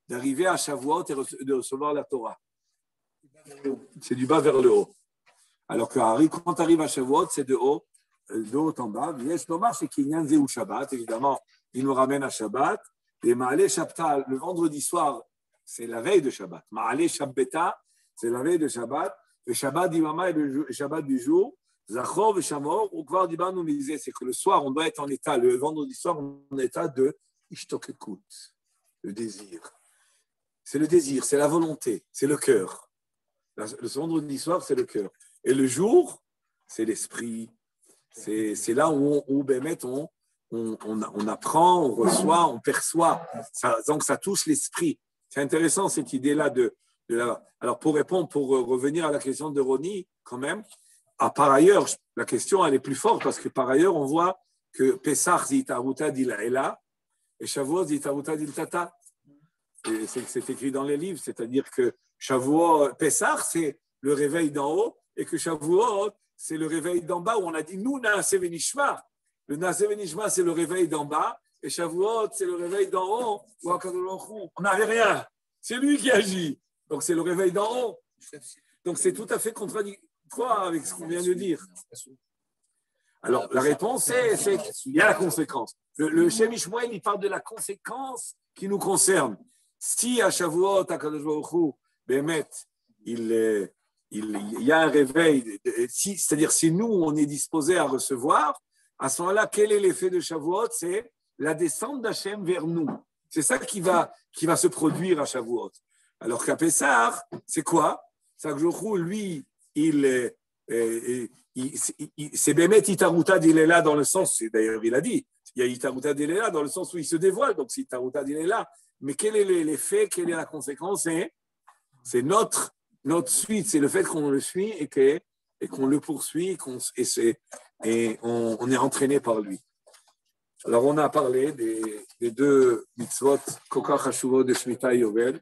d'arriver à Shavuot et de recevoir la Torah. C'est du bas vers le haut. Alors que quand tu arrives à Shavuot, c'est de haut en bas. Viesh Lomar, c'est Kinyan Zeh ou Shabbat, évidemment. Il nous ramène à Shabbat. Et Ma'aleh Shabbat, le vendredi soir, c'est la veille de Shabbat. Ma'aleh Shabbata, c'est la veille de Shabbat. Le Shabbat d'Imama et le Shabbat du jour. Zachor et Shamor, ou Kvar Diban nous disait, c'est que le soir, on doit être en état, le vendredi soir, on est en état de Ishtokekut, le désir. C'est le désir, c'est la volonté, c'est le cœur. Le vendredi soir, c'est le cœur. Et le jour, c'est l'esprit. C'est là où Bémet, on apprend, on reçoit, on perçoit. Donc, ça touche l'esprit. C'est intéressant, cette idée-là Alors, pour revenir à la question de Ronnie, quand même, par ailleurs, la question, elle est plus forte, parce que par ailleurs, on voit que Pessah dit Taruta dit Laela, et Shavuot dit Taruta dit Tata. C'est écrit dans les livres, c'est-à-dire que Shavuot, Pessah, c'est le réveil d'en haut, et que Shavuot, c'est le réveil d'en bas, où on a dit nous, Naaseh Venishma. Le Naaseh Venishma, c'est le réveil d'en bas, et Shavuot, c'est le réveil d'en haut, où on n'avait rien. C'est lui qui agit. Donc, c'est le réveil d'en haut. Donc, c'est tout à fait contradictoire avec ce qu'on vient de dire. Alors, la réponse, c'est qu'il y a la conséquence. Le Shem Ishmael, il parle de la conséquence qui nous concerne. Si à Shavuot, à Kadosh Baruch Hu, Bémet, il y a un réveil, c'est-à-dire si nous, on est disposé à recevoir, à ce moment-là, quel est l'effet de Shavuot? C'est la descente d'Hachem vers nous. C'est ça qui va se produire à Shavuot. Alors qu'à Pessah, c'est quoi? C'est que lui, c'est Bémet Itaruta d'Ilela dans le sens, d'ailleurs il a dit, il y a Itaruta d'Ilela dans le sens où il se dévoile, donc c'est Itaruta d'Ilela. Mais quel est l'effet, quelle est la conséquence? C'est notre suite, c'est le fait qu'on le suit et qu'on le poursuit et on est entraîné par lui. Alors on a parlé des deux mitzvot, Kokach Hashuvot de Shemitah et Yovel.